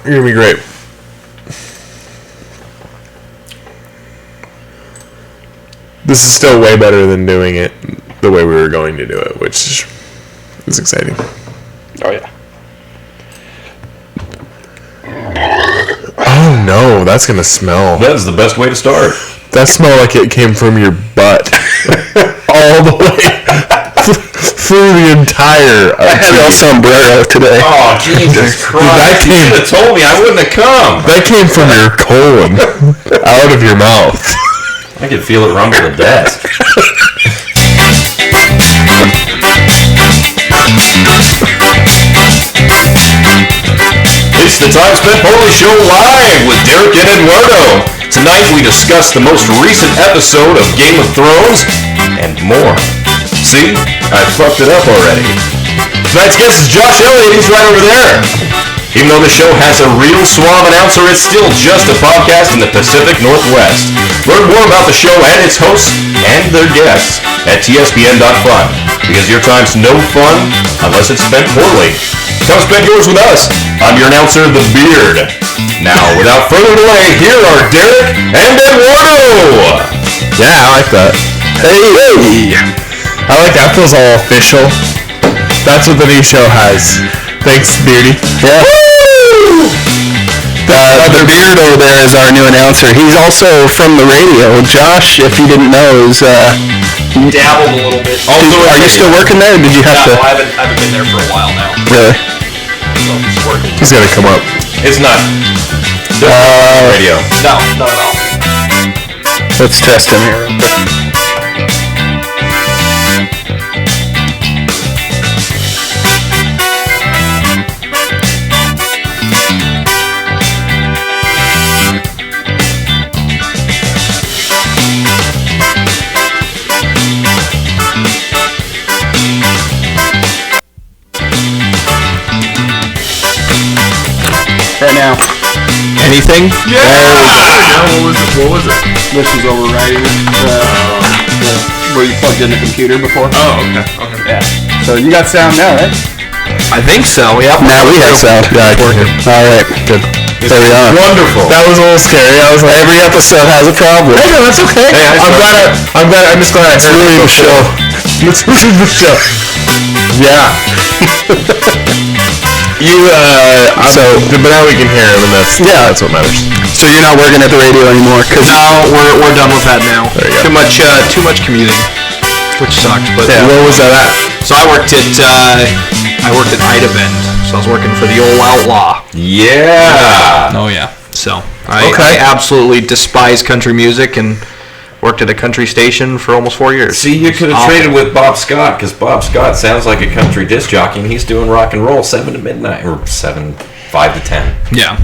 You're gonna be great. This is still way better than doing it the way we were going to do it, which is exciting. Oh, yeah. Oh, no. That's going to smell. That's the best way to start. That smell like it came from your butt. All the way through the entire... I had El Sombrero today. Oh, Jesus Christ. You should have told me. I wouldn't have come. That came from your colon. Out of your mouth. I could feel it rumble to death. It's the Time Spent Poorly Show live with Derek and Eduardo. Tonight we discuss the most recent episode of Game of Thrones and more. See? I fucked it up already. Tonight's guest is Josh Elliott. He's right over there. Even though the show has a real suave announcer, it's still just a podcast in the Pacific Northwest. Learn more about the show and its hosts and their guests at tspn.fun, because your time's no fun unless it's spent poorly. Come spend yours with us. I'm your announcer, The Beard. Now, without further delay, here are Derek and Eduardo. Yeah, I like that. Hey! I like that. Feels all official. That's what the new show has. Thanks, Beardy. Yeah. The Beard over there is our new announcer. He's also from the radio. Josh, if you didn't know, is dabbled a little bit. Are you still working there? Or did you have to? I haven't been there for a while now. Really? So I'm just working. He's gonna come up. It's not. Radio. No, not at all. Let's test him here. Right now. Anything? Yeah! What was it? This was overriding where you plugged in the computer before. Oh, okay. Yeah. So you got sound now, right? I think so, yeah. Now we have sound. Yeah, I can hear. All right. Good. There we are. Wonderful. That was a little scary. I was like, Every episode has a problem. hey, no, that's okay. Hey, I'm just glad I heard Ruining the show. Let's ruin the show. Yeah. But now we can hear him, and that's what matters. So you're not working at the radio anymore? No, we're done with that now. There you go. Too much commuting, which sucked. But Where was that at? so I worked at Ida Bend. So I was working for the old Outlaw. Yeah. Oh yeah. So I absolutely despise country music and worked at a country station for almost 4 years. See, you could have traded with Bob Scott, because Bob Scott sounds like a country disc jockey, and he's doing rock and roll 7 to midnight, or 5 to 10. Yeah.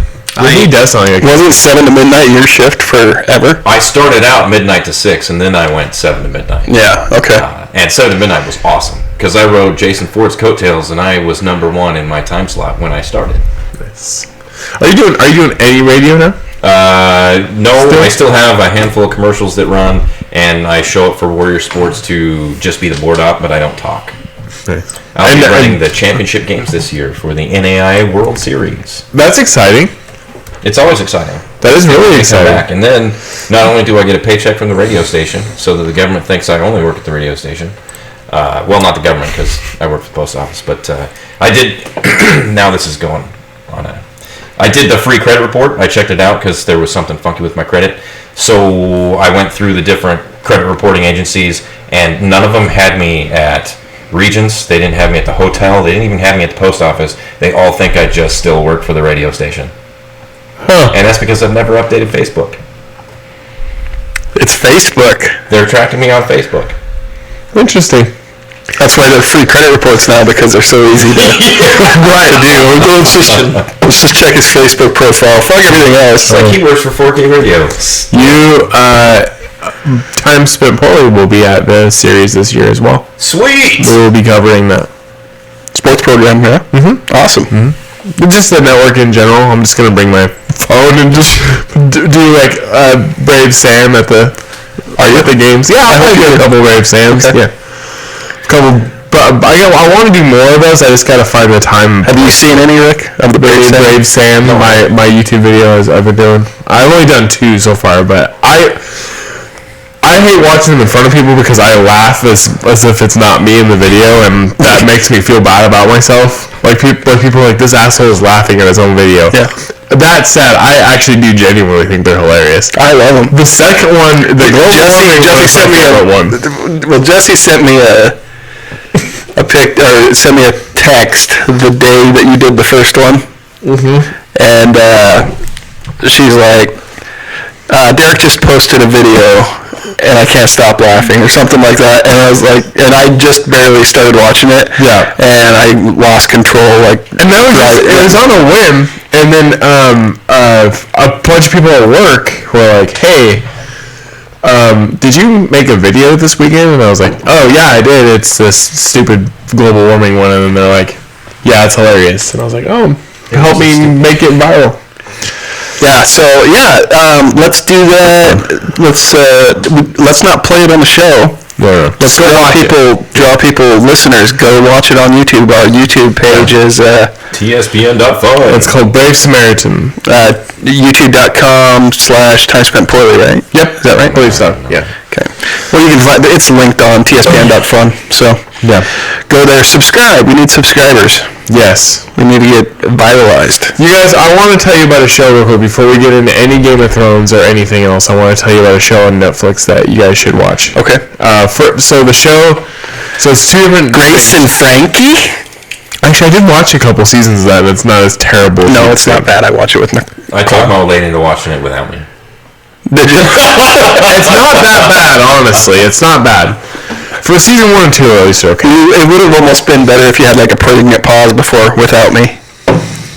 He does sound like Wasn't 7 to midnight your shift forever? I started out midnight to 6, and then I went 7 to midnight. Yeah, okay. And 7 to midnight was awesome, because I rode Jason Ford's coattails, and I was #1 in my time slot when I started. this. Are you doing any radio now? No, I still have a handful of commercials that run, and I show up for Warrior Sports to just be the board op, but I don't talk. I'll be running the championship games this year for the NAIA World Series. That's exciting. It's always exciting. That is really exciting. Back. And then, not only do I get a paycheck from the radio station, so that the government thinks I only work at the radio station. Well, not the government, because I work for the post office, but I did. Now this is going on I did the free credit report. I checked it out because there was something funky with my credit. So I went through the different credit reporting agencies, and none of them had me at Regents. They didn't have me at the hotel. They didn't even have me at the post office. They all think I just still work for the radio station. Huh. And that's because I've never updated Facebook. It's Facebook. They're tracking me on Facebook. Interesting. That's why they're free credit reports now, because they're so easy to do. Let's just check his Facebook profile. Fuck everything else. It's like he works for 4K Radio. Time Spent Poorly will be at the series this year as well. Sweet! We will be covering that. Sports program, yeah? Mm-hmm. Awesome. Mm-hmm. Just the network in general. I'm just going to bring my phone and just do like Brave Sam at the games. Yeah, I'll probably do a couple Brave Sams. Okay. Yeah. A couple But I want to do more of those. I just gotta find the time. Have you seen any, Rick, of the Brave Sam? My YouTube videos I've been doing. I've only done 2 so far, but I hate watching them in front of people because I laugh as if it's not me in the video, and that makes me feel bad about myself. Like people are like, this asshole is laughing at his own video. Yeah. That said, I actually do genuinely think they're hilarious. I love them. The second one, the global warming was my favorite one. Well, Jesse sent me a sent me a text the day that you did the first one. Mm-hmm. And she's like, Derek just posted a video and I can't stop laughing or something like that. And I was like, and I just barely started watching it. Yeah. And I lost control. And that was it was on a whim. And then a bunch of people at work were like, hey, did you make a video this weekend? And I was like, oh yeah, I did. It's this stupid global warming one. And then they're like, yeah, it's hilarious. And I was like, oh, help me make it viral. Yeah, so let's do that. Let's not play it on the show. No. Let's draw people, listeners. Go watch it on YouTube. Our YouTube page is TSPN.fun. It's called Brave Samaritan. YouTube.com/timespentpoorly, right? Yep. Is that right? I believe so. Yeah. Okay. Well, you can find it's linked on TSPN.fun. So yeah, go there. Subscribe. We need subscribers. Yes. We need to get viralized. You guys, I want to tell you about a show real quick before we get into any Game of Thrones or anything else. I want to tell you about a show on Netflix that you guys should watch. Okay. So the show, it's 2 different... Grace and Frankie? Actually, I did watch a couple seasons of that, and it's not as terrible. No, it's not bad. I watch it with Nicole. I talked my old lady into watching it without me. Did you? It's not that bad, honestly. It's not bad. For season 1 and 2, at least, okay. It would have almost been better if you had a pregnant pause before without me.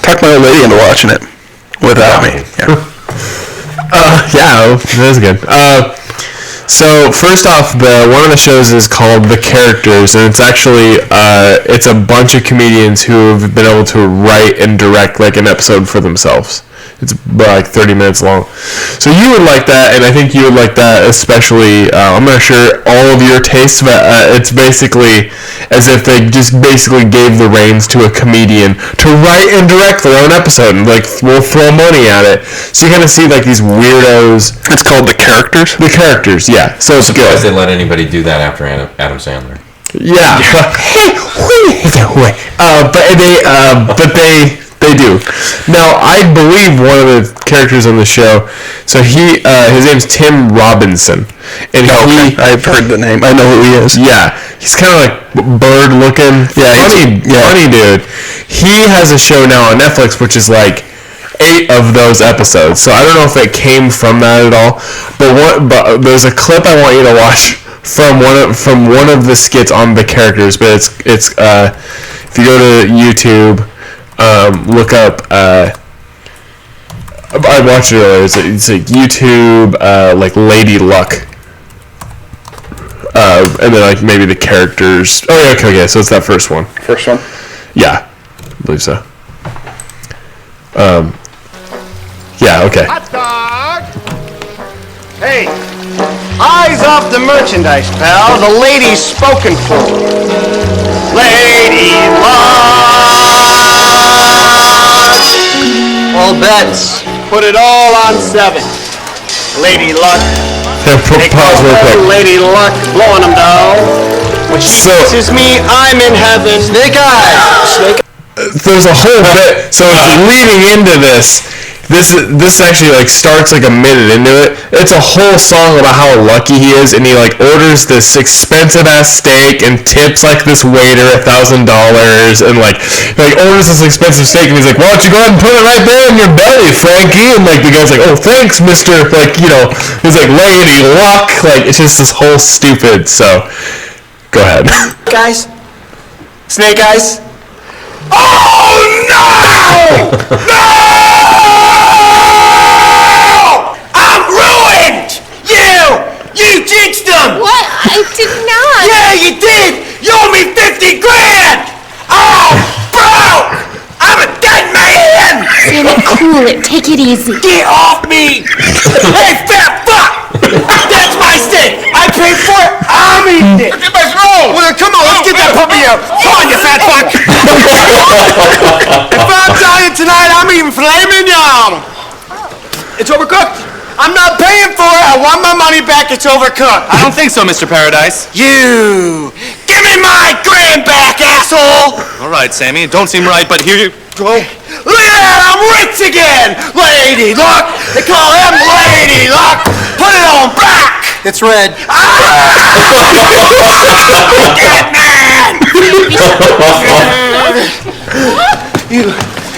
Talked my old lady into watching it without me. Yeah, that is good. So first off, one of the shows is called The Characters, and it's actually it's a bunch of comedians who have been able to write and direct an episode for themselves. It's 30 minutes long. So you would like that, and I think you would like that especially. I'm not sure all of your tastes, but it's basically as if they just basically gave the reins to a comedian to write and direct their own episode, and we'll throw money at it. So you kind of see these weirdos. It's called The Characters? The Characters, yeah. So it's good. They let anybody do that after Adam Sandler. Yeah. They do. Now, I believe one of the characters on the show, so his name's Tim Robinson. And I've heard the name. I know who he is. Yeah. He's kind of bird looking. Yeah. Funny dude. He has a show now on Netflix, which is 8 of those episodes. So I don't know if it came from that at all. But there's a clip I want you to watch from one of the skits on The Characters. But it's if you go to YouTube, look up I watched it earlier. It's YouTube Lady Luck, and then maybe The Characters. Oh yeah, okay. So it's that first one. First one. Yeah, I believe so. Yeah. Okay. Hot dog. Hey, eyes off the merchandise, pal. The lady's spoken for. Lady Luck. All bets. Put it all on 7. Lady Luck. Pause real quick. Lady Luck blowing them down. When she kisses me, I'm in heaven. Snake eyes. There's a whole bit. So it's leading into this. This actually starts a minute into it. It's a whole song about how lucky he is, and he orders this expensive ass steak and tips this waiter $1,000 and orders this expensive steak, and he's like, why don't you go ahead and put it right there in your belly, Frankie? And the guy's like, oh thanks, mister. He's like, Lady Luck. It's just this whole stupid. So go ahead. Guys, snake eyes. Oh no! No! You jinxed them! What? I did not! Yeah, you did! You owe me 50 grand! Oh, bro! I'm a dead man! Sammy, cool it. Take it easy. Get off me! Hey, fat fuck! That's my steak! I paid paying for it, I'm eating it. Get my throat! Well, then come on, let's get that puppy out. Come on, you fat fuck. If I'm dying tonight, I'm eating filet mignon. It's overcooked. I'm not paying for it. I want my money back. It's overcooked. I don't think so, Mr. Paradise. You! Give me my grand back, asshole! All right, Sammy. It don't seem right, but here you go. Look at that! I'm rich again! Lady Luck! They call him Lady Luck! Put it on back! It's red.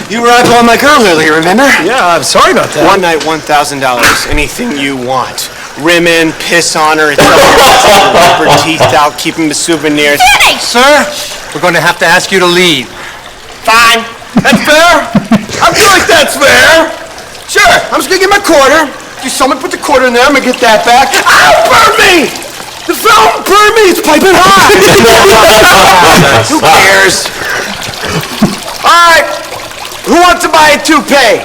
You were out on my girl earlier, remember? Yeah, I'm sorry about that. One night, $1,000. Anything you want. Rimming, piss on her, rub her teeth out, keep them as souvenirs. Sir, we're going to have to ask you to leave. Fine. That's fair? I feel like that's fair. Sure, I'm just gonna get my quarter. You someone put the quarter in there, I'm gonna get that back. Ow, burn me! The film burned me, it's piping hot! Who cares? Alright, who wants to buy a toupee?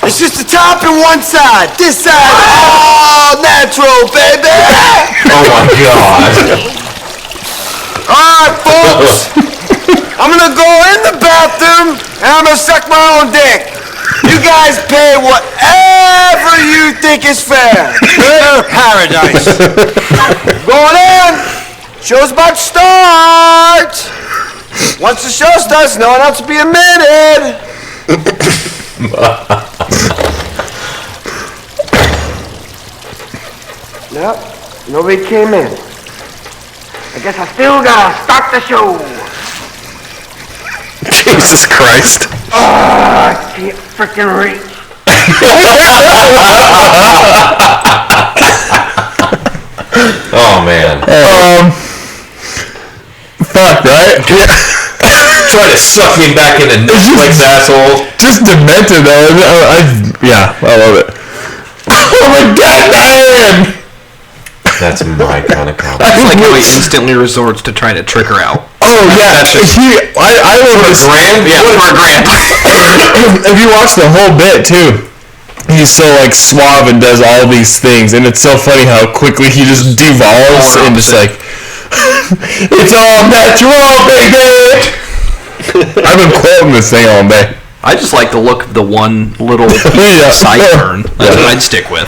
It's just the top and one side. This side, all natural, baby! Oh my God. Alright, folks. I'm gonna go in the bathroom and I'm gonna suck my own dick. You guys pay whatever you think is fair. Fair paradise. Going in. Show's about to start. Once the show starts, no one else will be admitted. Nope, nobody came in. I guess I still gotta start the show. Jesus Christ. I can't freaking reach. Oh man. Fuck, right? Try to suck me back into Netflix, asshole. Just demented though. I love it. Oh my God, man! That's my kind of comedy. It's like how he instantly resorts to trying to trick her out. Oh yeah, I love this. Grand? Yeah, for a grand. If you watch the whole bit too, he's so like suave and does all these things, and it's so funny how quickly he just devolves and just like, it's all natural, baby. I've been quoting this thing all day. I just like the look of the one little Yeah. sideburn. That's what I'd stick with.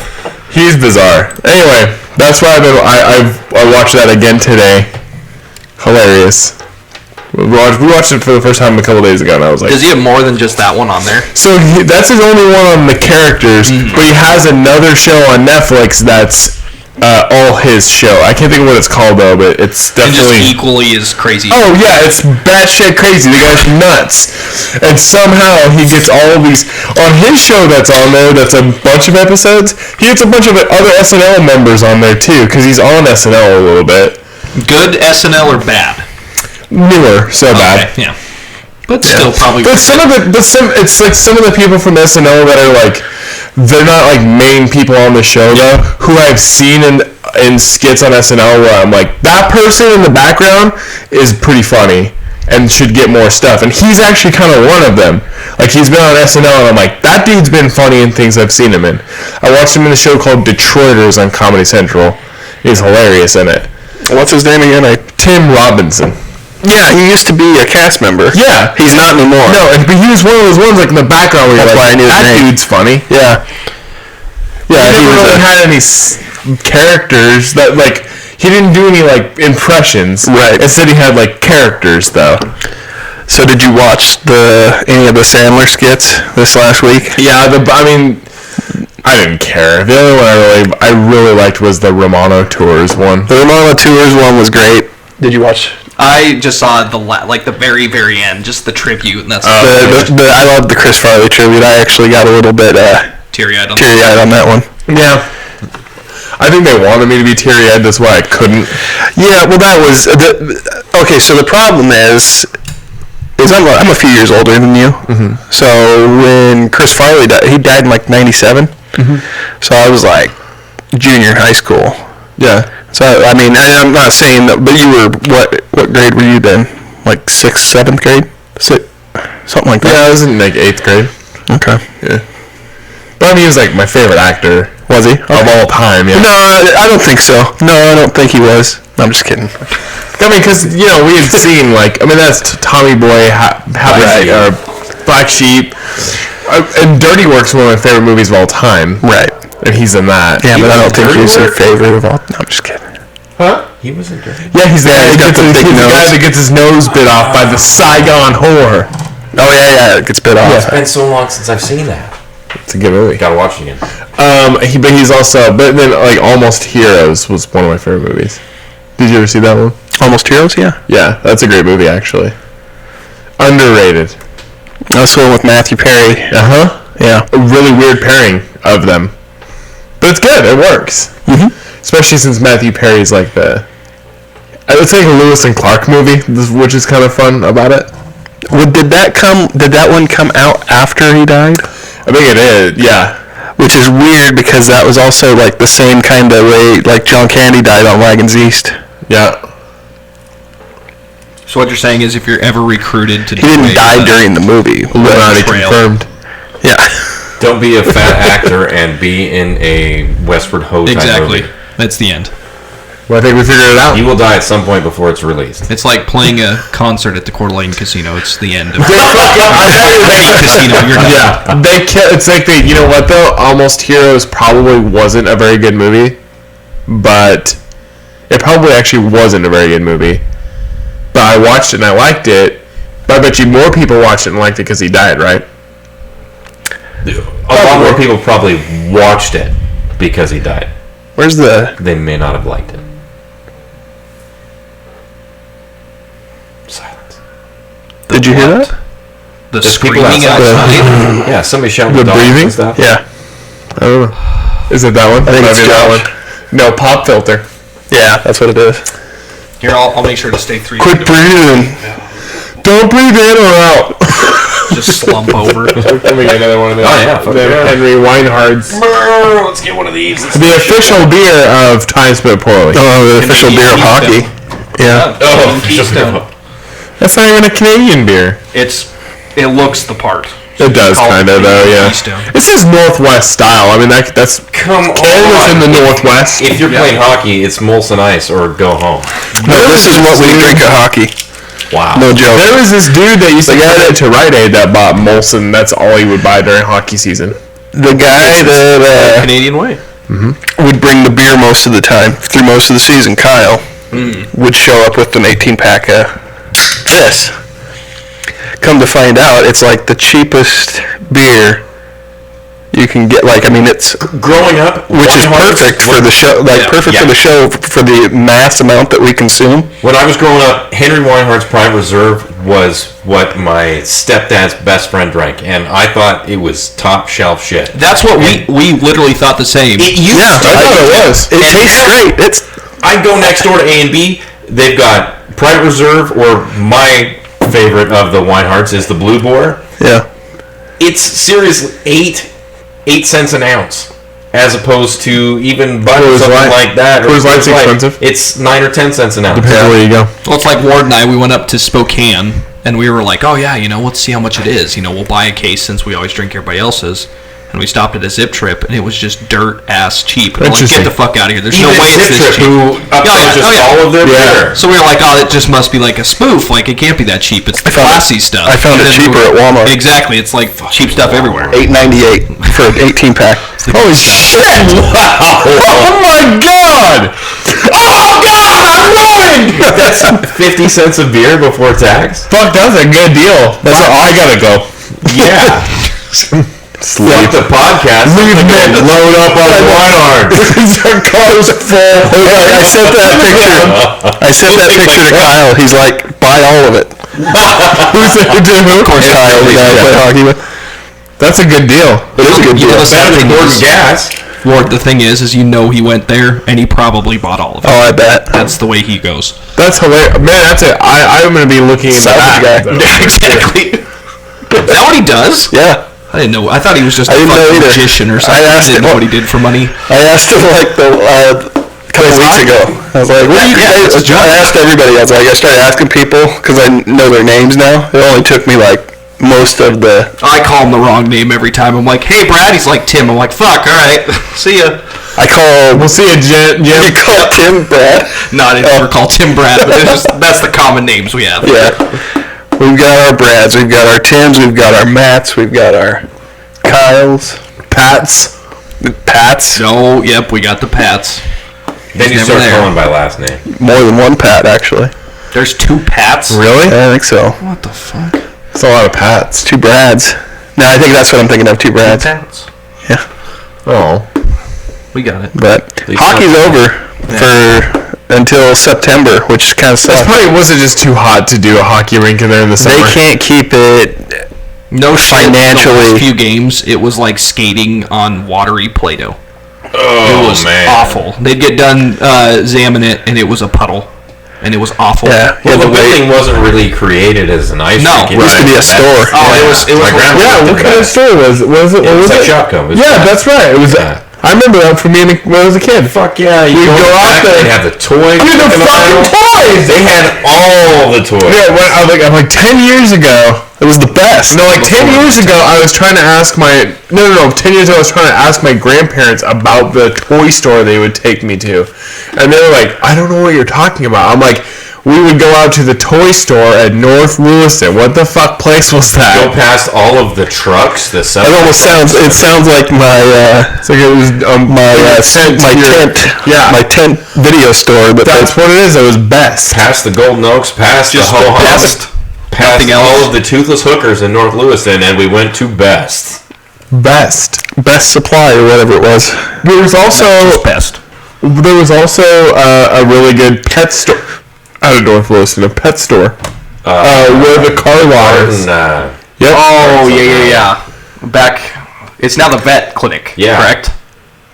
He's bizarre. Anyway, that's why I watched that again today. Hilarious. We watched it for the first time a couple days ago, and I was like, Does he have more than just that one on there? so that's his only one on the characters, but he has another show on Netflix that's all his show. I can't think of what it's called though, but it's And just definitely. equally as crazy. Oh yeah, it's batshit crazy. The guy's nuts, and somehow he gets all of these on his show that's on there. That's a bunch of episodes. He gets a bunch of other SNL members on there too, because he's on SNL a little bit. Good SNL or bad? Newer, so bad. Okay, yeah. But still probably. But it's like some of the people from SNL that are like, they're not like main people on the show though, who I've seen in skits on SNL where I'm like, that person in the background is pretty funny and should get more stuff. And he's actually kind of one of them. Like he's been on SNL and I'm like, that dude's been funny in things I've seen him in. I watched him in a show called Detroiters on Comedy Central. He's hilarious in it. What's his name again? Tim Robinson. Yeah, he used to be a cast member. Yeah. He's not anymore. No, but he was one of those ones like in the background where you're That's why I like, knew his that name. dude's funny. Yeah. Yeah, He he never was really had any characters that like, he didn't do any like impressions. Right. Instead he had like characters though. So did you watch any of the Sandler skits this last week? Yeah, I didn't care. The only one I really liked was the Romano Tours one. The Romano Tours one was great. Did you watch? I just saw the very, very end, just the tribute, and that's I love the Chris Farley tribute. I actually got a little bit teary-eyed on teary-eyed on that one. Yeah. I think they wanted me to be teary-eyed, that's why I couldn't. Yeah, well, that was okay. So the problem is I'm a few years older than you. Mm-hmm. So when Chris Farley died, he died in like '97. Mm-hmm. So I was like junior in high school. Yeah. So I mean, I'm not saying that, but you were what grade were you then? Like 6th, 7th grade, something like that. Yeah, I was in like 8th grade. Okay. Yeah. But I mean, he was like my favorite actor. Was he? Of all time, yeah. No, I don't think so. No, I don't think he was. I'm just kidding. I mean, because, you know, we had seen, like, I mean, that's Tommy Boy, Black Sheep, and Dirty Work's one of my favorite movies of all time. Right. And he's in that. Yeah, but I don't think he's your favorite of all. No, I'm just kidding. Huh? He was in Dirty. Yeah, he's the guy that gets his nose bit off by the Saigon whore. Oh, yeah, it gets bit off. It's been so long since I've seen that. It's a good movie. Gotta watch it again. But he's also, but then, like, Almost Heroes was one of my favorite movies. Did you ever see that one? Almost Heroes, yeah. Yeah, that's a great movie, actually. Underrated. That's the one with Matthew Perry. Uh-huh. Yeah. A really weird pairing of them. But it's good. It works. Mm-hmm. Especially since Matthew Perry's like it's like a Lewis and Clark movie, which is kind of fun about it. Did that one come out after he died? I think it is, yeah. Which is weird because that was also like the same kind of way like John Candy died on Wagons East. Yeah. So what you're saying is if you're ever recruited to He didn't die during the movie. Illuminati confirmed. Yeah. Don't be a fat actor and be in a Westward Ho type Exactly. movie. That's the end. Well, I think we figured it out. He will die at some point before it's released. It's like playing a concert at the Coeur d'Alene Casino. It's the end of Casino. You're done. Yeah. It's like you know what though? Almost Heroes probably wasn't a very good movie, but it probably actually wasn't a very good movie. But I watched it and I liked it. But I bet you more people watched it and liked it because he died, right? A lot more people probably watched it because he died. Where's the... They may not have liked it. Silence. Did you hear that? The There's people screaming outside. Yeah, somebody shouting The dogs breathing? and stuff. Yeah. I don't know. Is it that one? I think it's Maybe that Josh. one. No, pop filter. Yeah, that's what it is. Here, I'll make sure to stay 3 Quit feet away. breathing. Don't breathe in or out. Just slump over. Let me get another one of those. Oh, yeah, fuck yeah. Henry Weinhard's. Let's get one of these. The official beer of Time Spent Poorly. Oh, the official beer of hockey. Yeah. Oh, Keystone. That's not even a Canadian beer. It looks the part. It does Call it kind of though, yeah. Keystone. It says Northwest style. I mean, that's Come Canada's in on. the Northwest. If you're playing hockey, it's Molson Ice or go home. No, this is what we drink at hockey. Wow. No joke. There was this dude that used to get into Rite Aid that bought Molson. That's all he would buy during hockey season. The guy that Canadian way. would bring the beer most of the time, through most of the season, Kyle, would show up with an 18-pack of this. Come to find out, it's like the cheapest beer you can get. Like, I mean, it's... Growing up, Which is Weinhardt's perfect for the show, like perfect for the show, for the mass amount that we consume. When I was growing up, Henry Weinhardt's Private Reserve was what my stepdad's best friend drank, and I thought it was top shelf shit. That's what we literally thought the same. It used Yeah, to. I thought it was. It tastes great. It's I'd go next door to A&B. They've got Private Reserve, or my favorite of the Weinhardts is the Blue Boar. yeah. It's seriously 8 cents an ounce, as opposed to even Bud or Coors something Light. like that. or Coors Light's Light. expensive. It's 9 or 10 cents an ounce. Depends on where you go. Well, it's like Ward and I, we went up to Spokane, and we were like, oh yeah, let's see how much it is. We'll buy a case since we always drink everybody else's. And we stopped at a Zip Trip, and it was just dirt-ass cheap. And we're like, get Interesting. the fuck out of here. There's Even no way it's Zip this Trip, cheap. who upcharges all of their beer. So we were like, oh, it just must be like a spoof. Like, it can't be that cheap. It's the found it- classy stuff. I found And it then cheaper at Walmart. Exactly. It's like cheap stuff everywhere. $8.98 for an 18-pack. Holy shit! Oh my god! Oh god! I'm ruined! That's 50 cents a beer before tax? Fuck, that's a good deal. That's all. I gotta go. Yeah. Fuck the podcast. Leave men. Load up on Weinhardt. Our car's full. I sent that picture. I sent that picture to Kyle. He's like, buy all of it. Who's it to who? Of course, Kyle, the guy I play hockey with. That's a good deal. It is a good deal. The sad Better thing than Gordon is, Gas. Ward, the thing is he went there, and he probably bought all of it. Oh, I bet. That's the way he goes. That's hilarious. Man, that's it. I'm gonna be looking into Salvage that. guy. Yeah, exactly. Is that what he does? Yeah. I didn't know. I thought he was just a I didn't know fucking either. magician or something. I asked didn't him- know what he did for money. I asked him like a couple weeks ago. I was like, "What do you Yeah, guys?" I asked everybody. I was like, I started asking people because I know their names now. It only took me like most of the. I call him the wrong name every time. I'm like, hey, Brad. He's like, Tim. I'm like, fuck, all right. See ya. I call. We'll see you, Jim. You call Tim Brad? No, I didn't ever call Tim Brad, but that's the common names we have. Yeah. We've got our Brads, we've got our Tims, we've got our Matts, we've got our Kyles, Pats. Oh, yep, we got the Pats. Then you never start there. calling by last name. More than one Pat, actually. There's 2 Pats? Really? I think so. What the fuck? It's a lot of Pats. 2 Brads. No, I think that's what I'm thinking of, 2 Brads. Pats. Yeah. Oh. We got it. But hockey's over until September, which kind of That's sucks. probably wasn't just too hot to do a hockey rink in there in the summer. They can't keep it. No shit, Financially. the last few games, it was like skating on watery Play-Doh. Oh, It was man. awful. They'd get done zamming it, and it was a puddle. And it was awful. Yeah. Well, the way- building wasn't really created as an ice No. rink. It used to be a store. Oh, it was My grandma Yeah, lived what in kind of that. store was it? Was it? It was like Shopko. It was Yeah, fun. that's right. It was. Yeah. I remember that from me when I was a kid. Fuck yeah, you We'd go go out back, there. They have the toys. Dude, the in the fucking aisle. toys! They had all the toys. Yeah, when I'm like 10 years ago. It was the best. No, like 10 years ago, I was trying to ask my 10 years ago, I was trying to ask my grandparents about the toy store they would take me to, and they were like, "I don't know what you're talking about." I'm like, "We would go out to the toy store at North Lewiston. What the fuck place was Go that?" past all of the trucks. The It almost sounds. It sounds like my It's like it was my tent here. Yeah. my tent video store. But That's what it is. It was best. past the Golden Oaks, past Just the the Ho-Hum, best. past Nothing all else. of the toothless hookers in North Lewiston, and we went to Best. Best. best supply or whatever it was. There was also Best. a really good pet store out of North Lewiston. A pet store where the car lot is. Martin, Yep. Oh, yeah. Back, it's now the vet clinic, Yeah. correct?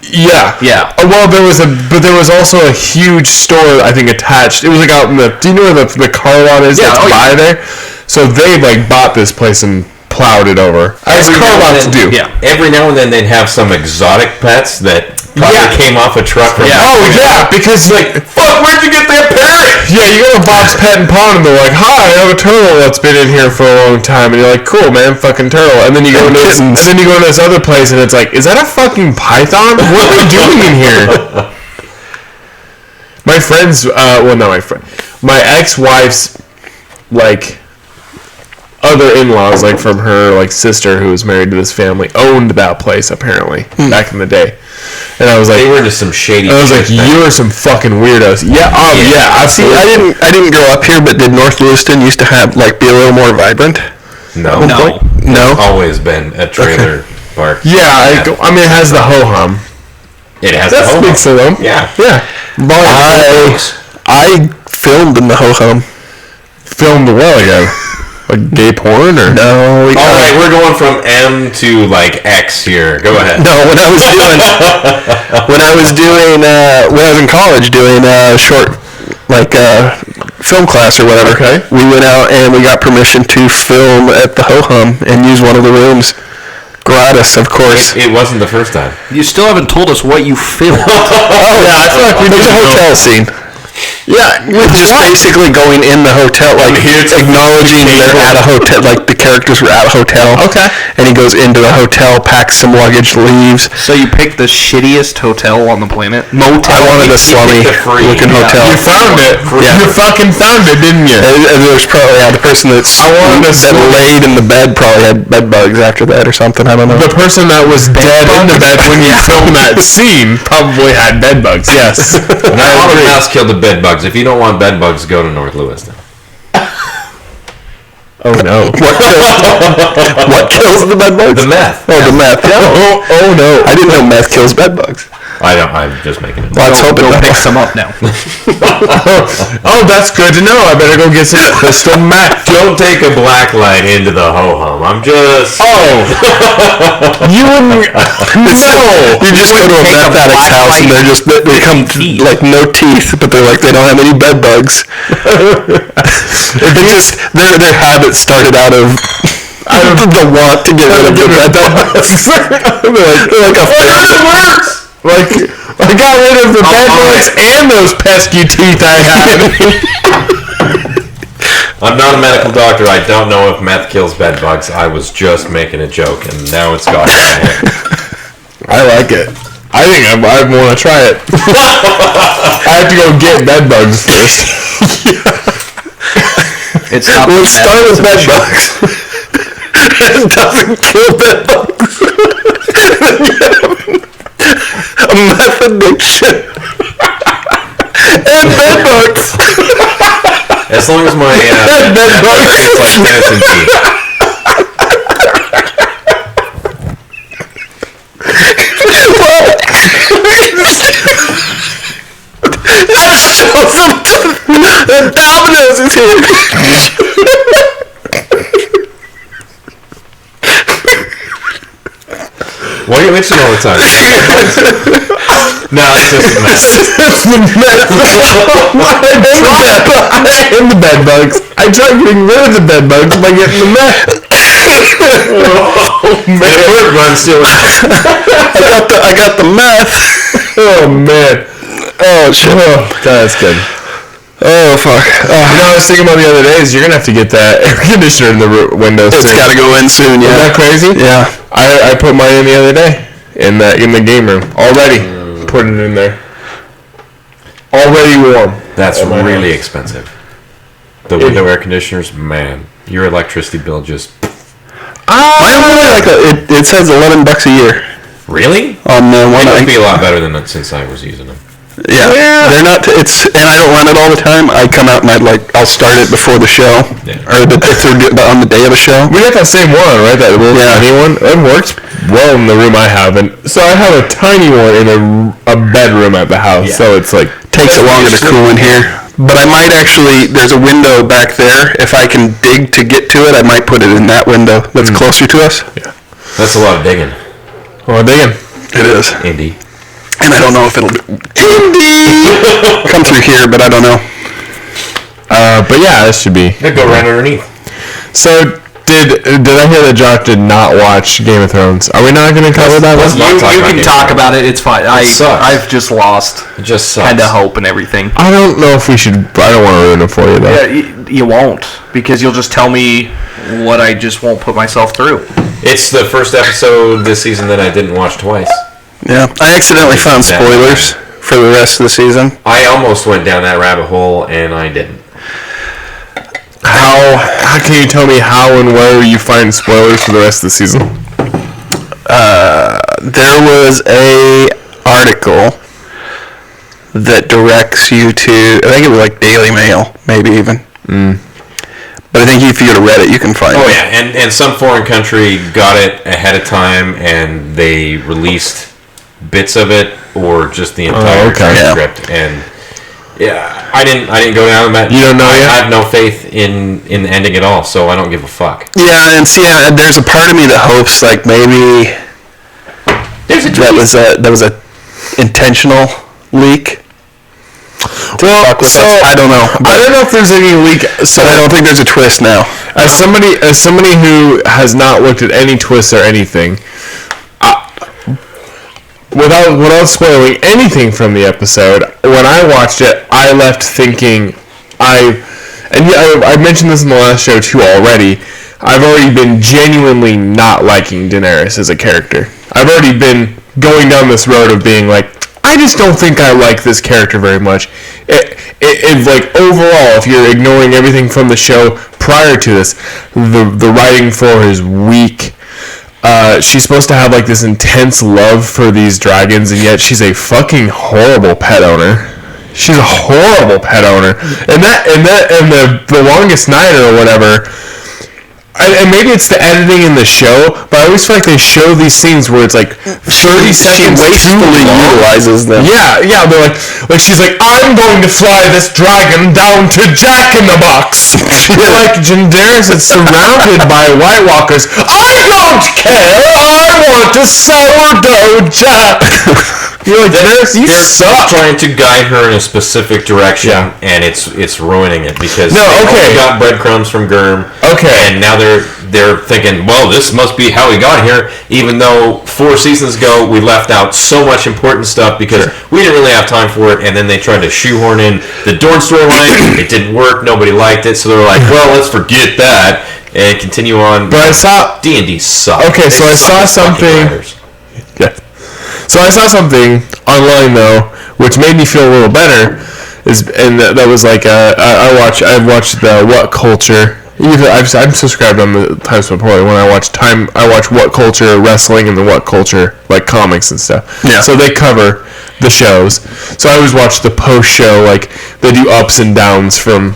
Yeah. Yeah. Well, there was also a huge store, I think, attached. It was like out in the. Do you know where the car lot is? Yeah, That's oh, yeah. by there. So they like bought this place and plowed it over, as Every car now and lots then- do. Yeah. Every now and then they'd have some exotic pets that probably Yeah. came off a truck from. Oh yeah, because like Fuck, where'd you get that parrot? yeah, you go to Bob's Pet and Pond and they're like, "Hi, I have a turtle that's been in here for a long time," and you're like, "Cool, man, fucking turtle." And then you go And into kittens. this other place and it's like, "Is that a fucking python? What are they doing in here?" My friend's, well, not my friend, my ex-wife's, like, other in-laws, like from her like sister who was married to this family, owned that place apparently back in the day, and I was like, They were into some shady. I was like, shit, man. "You are some fucking weirdos." Yeah, yeah, See, absolutely. I didn't grow up here, but did North Lewiston used to have be a little more vibrant? No, No. No. Always been a trailer park. Yeah, I mean, it has the ho-hum. It has That the home. speaks to them. Yeah. Yeah. I filmed in the ho-hum. Filmed a while ago. Like gay porn or? No, we All right, we're going from M to like X here. Go ahead. No, when I was in college doing short film class or whatever. Okay. We went out and we got permission to film at the ho-hum and use one of the rooms. Gratis, of course. It wasn't the first time. You still haven't told us what you filmed. Oh yeah, I feel like we did a hotel scene. Yeah, we're just basically going in the hotel, like acknowledging they're at a hotel, like the characters were at a hotel. Okay. And he goes into the hotel, packs some luggage, leaves. So you picked the shittiest hotel on the planet? Motel? I wanted a slummy the free. looking hotel. You found it. Yeah. You fucking found it, didn't you? And there's probably the person that laid in the bed probably had bed bugs after that or something. I don't know. The person that was dead in the bed when you filmed that scene probably had bed bugs. Yes. Now, all the mouse killed the bed bugs. If you don't want bed bugs, go to North Lewiston. Oh no. What kills the bed bugs? The meth. Oh, the meth. Yeah. Oh no. I didn't know meth kills bed bugs. I'm just making it. Well, let's hope it Go pick does. some up now. Oh, that's good to know. I better go get some crystal meth. Don't take a black light into the ho-hum. I'm just... Oh. You wouldn't. No. You just go to a meth addict's house and they're just they come like no teeth, but they're like they don't have any bed bugs. They just their habit started out of the want to get rid of the bed bugs. they're like a worse. Like, I got rid of the bed bugs and those pesky teeth I had. I'm not a medical doctor. I don't know if meth kills bed bugs. I was just making a joke, and now it's got in my head. I like it. I think I want to try it. I have to go get bed bugs first. It's not We'll start with bed bugs. It doesn't kill bed bugs. A meth addiction. And bed bugs. As long as my Bed bugs. it's like Tennessee tea. Domino's is here. Why are you mentioning all the time? No, it's just a mess. It's the meth. And the bed bugs. I tried getting rid of the bed bugs by getting the meth. Oh, man. It worked, but I'm still... I got the meth. Oh, man. Oh shit. Oh, God, that's good. Oh fuck. You know, I was thinking about the other day is you're going to have to get that air conditioner in the window soon. It's got to go in soon. Yeah. Isn't that crazy? Yeah. I put mine in the other day in the game room. Already put it in there. Already warm. That's At my really house. expensive. The window air conditioners, man. Your electricity bill just... Mine only like it says $11 a year Really? on the one. It would be a lot better than that since I was using them. Yeah, they're not. It's and I don't run it all the time. I come out and I'll start it before the show, Yeah. or on the day of the show. We got that same one, right? That little tiny one. It works well in the room I have, and so I have a tiny one in a bedroom at the house. So it's like Takes it longer to cool in here, but I might actually. There's a window back there. If I can dig to get to it, I might put it in that window that's closer to us. That's a lot of digging. oh, digging. It is, Indy. and I don't know if it'll come through here, but I don't know. But yeah, this should be. It'd go right underneath. So did I hear that Josh did not watch Game of Thrones? Are we not going to cover that let's one? not talk You about can Game talk of about it. It's fine. sucks. I've just lost It just sucks. kind of hope and everything. I don't know if we should. I don't want to ruin it for you though. Yeah, you won't, because you'll just tell me what I just won't put myself through. It's the first episode this season that I didn't watch twice. Yeah, I accidentally found spoilers for the rest of the season. I almost went down that rabbit hole, and I didn't. How can you tell me how and where you find spoilers for the rest of the season? There was a article that directs you to, I think it was like Daily Mail, maybe even. But I think if you go to Reddit, you can find Oh it. yeah, and some foreign country got it ahead of time, and they released bits of it or just the entire okay. transcript. And yeah, I didn't go down that. You don't know I yet? have no faith in the ending at all, so I don't give a fuck. Yeah, and see, there's a part of me that hopes like maybe There's a that was a intentional leak. Well, Fuck with us. I don't know. I don't know if there's any leak. So But I don't think there's a twist now. as somebody who has not looked at any twists or anything, without spoiling anything from the episode, when I watched it, I left thinking I mentioned this in the last show too already. I've already been genuinely not liking Daenerys as a character. I've already been going down this road of being like, I just don't think I like this character very much. It like overall, if you're ignoring everything from the show prior to this, the writing for her is weak. She's supposed to have like this intense love for these dragons, and yet she's a fucking horrible pet owner. She's a horrible pet owner, and the Longest Night or whatever. And maybe it's the editing in the show, but I always feel like they show these scenes where it's like 30 seconds too wastefully long. utilizes them. Yeah, they're like she's like, I'm going to fly this dragon down to Jack in the Box. It's like Daenerys is surrounded by White Walkers. I don't care. I want to sourdough Jack. You're like, Daenerys, you They're suck. trying to guide her in a specific direction, and it's ruining it because No, they okay. only got breadcrumbs from Gurm. Okay. and now they're thinking, well, this must be how we got here, even though 4 seasons ago we left out so much important stuff because we didn't really have time for it, and then they tried to shoehorn in the Dorne storyline. It didn't work. Nobody liked it, so they were like, well, let's forget that and continue on. But I saw D&D sucks. Okay, so I saw something. Yeah. So I saw something online though, which made me feel a little better. That was like I've watched the What Culture. I'm subscribed on the Times Report. When I watch What Culture Wrestling and the What Culture like comics and stuff. Yeah. So they cover the shows. So I always watch the post show, like they do ups and downs from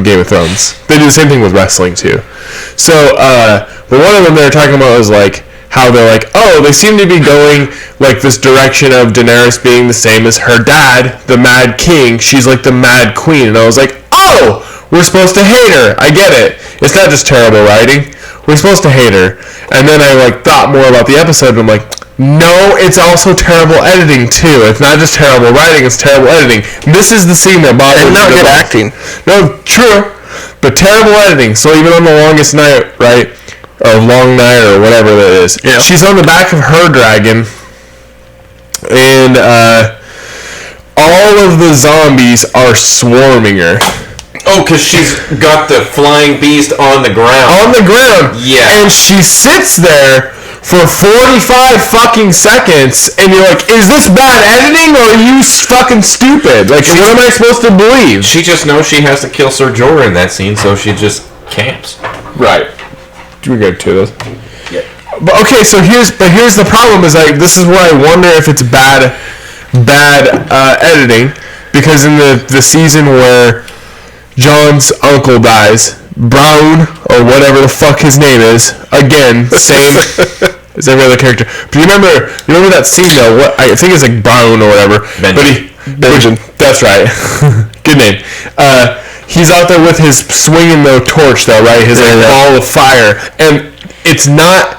Game of Thrones. They do the same thing with wrestling too. So but one of them they were talking about was like how they're like, oh, they seem to be going like this direction of Daenerys being the same as her dad, the Mad King. She's like the Mad Queen. And I was like, oh, we're supposed to hate her. I get it. It's not just terrible writing. We're supposed to hate her. And then I like thought more about the episode and I'm like, no, it's also terrible editing too. It's not just terrible writing, it's terrible editing. This is the scene that bothers me. And not good acting. No, true. But terrible editing. So even on The Longest Night, right? Or Long Night or whatever that is. Yeah. She's on the back of her dragon. And all of the zombies are swarming her. Oh, because she's got the flying beast on the ground. On the ground. Yeah. And she sits there for 45 fucking seconds, and you're like, is this bad editing, or are you fucking stupid? Like, what am I supposed to believe? She just knows she has to kill Ser Jorah in that scene, so she just camps. Right. Do we go to those? Yeah. But okay, so here's the problem is like this is where I wonder if it's bad editing, because in the season where Jon's uncle dies, Brown or whatever the fuck his name is, again same as every other character. But you remember that scene though? What I think it's like Brown or whatever. Benjen. That's right. Good name. He's out there with his swinging the torch though, right? His like ball of fire, and it's not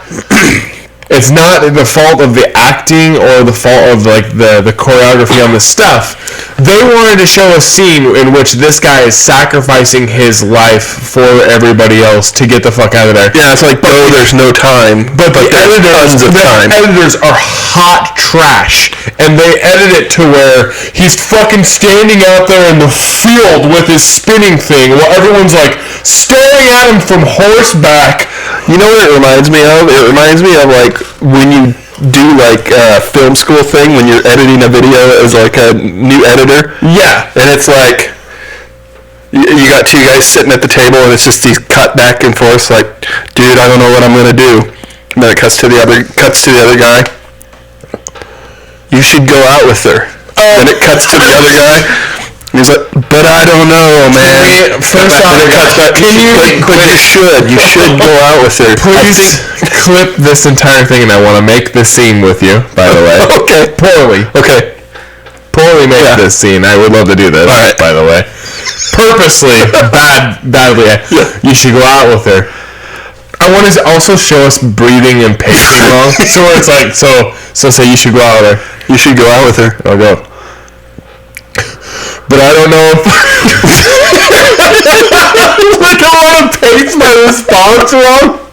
the fault of the acting or the fault of like the choreography on the stuff. They wanted to show a scene in which this guy is sacrificing his life for everybody else to get the fuck out of there. Yeah, it's like, there's no time. But the editors are hot trash, and they edit it to where he's fucking standing out there in the field with his spinning thing while everyone's like staring at him from horseback. You know what it reminds me of? It reminds me of like when you do like a film school thing when you're editing a video as like a new editor. Yeah. And it's like you got 2 guys sitting at the table and it's just these cut back and forth like, dude, I don't know what I'm gonna do. And then it cuts to the other guy. You should go out with her. Then it cuts to the other guy. He's like, but I don't know, man. First off, you should go out with her. Please clip this entire thing, and I want to make this scene with you, by the way. Okay. Poorly. Okay. Poorly make this scene. I would love to do this, by the way. Purposely, badly. You should go out with her. I want to also show us breathing and pacing wrong. So it's like, so say you should go out with her. You should go out with her. I'll go. But I don't know if like I want to pace my response wrong.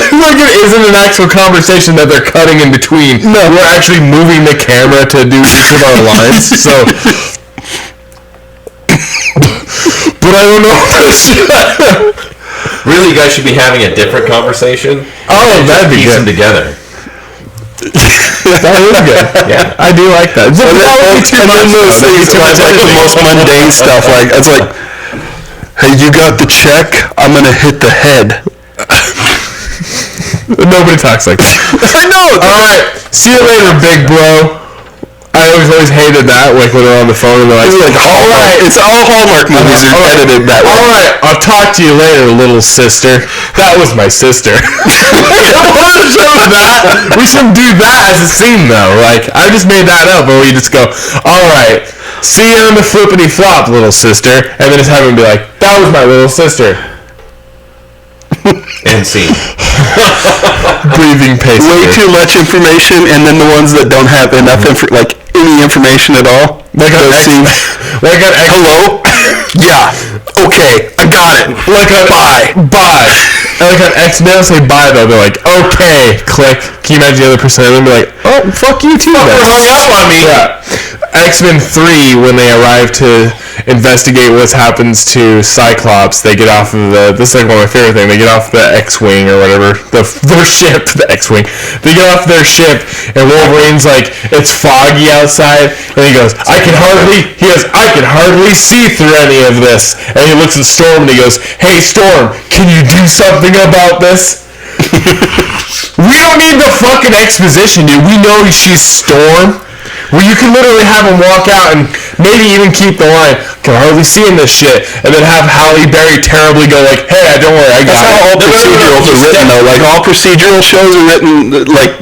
Like it isn't an actual conversation that they're cutting in between. No, we're actually moving the camera to do each of our lines. So, but I don't know. Really, you guys should be having a different conversation. Oh, that'd be good. Piece them together. That is good. Yeah, I do like that. That would be too much. Like the most mundane stuff. Like it's like, hey, you got the check? I'm gonna hit the head. Nobody talks like that. I know. All right, see you later, big bro. I always hated that, like when they're on the phone and they're like, all right, it's all Hallmark movies are edited that way. All right, I'll talk to you later, little sister. That was my sister. We should do that as a scene though. Like I just made that up, where we just go, all right, see you on the flippity flop, little sister, and then just have him be like, that was my little sister. And scene. Breathing pace. Way too much information, and then the ones that don't have enough like any information at all. Like an hello? Yeah. Okay, I got it. Like a bye. And like on X-Men, they'll say bye though. They're like, okay, click. Can you imagine the other person? And they'll be like, oh, fuck you too. Then. hung out on me. Yeah. X-Men 3, when they arrive to investigate what happens to Cyclops, they get off of this is like one of my favorite things, they get off the X-Wing or whatever, their ship, the X-Wing, they get off their ship, and Wolverine's like, it's foggy outside, and he goes, I can hardly see through any of this, and he looks at Storm and he goes, hey Storm, can you do something about this? We don't need the fucking exposition, dude. We know she's Storm. Where you can literally have him walk out and maybe even keep the line, can hardly see in this shit, and then have Halle Berry terribly go like, hey, don't worry, I got That's how all procedurals are written, though. Like, all procedural shows are written, like,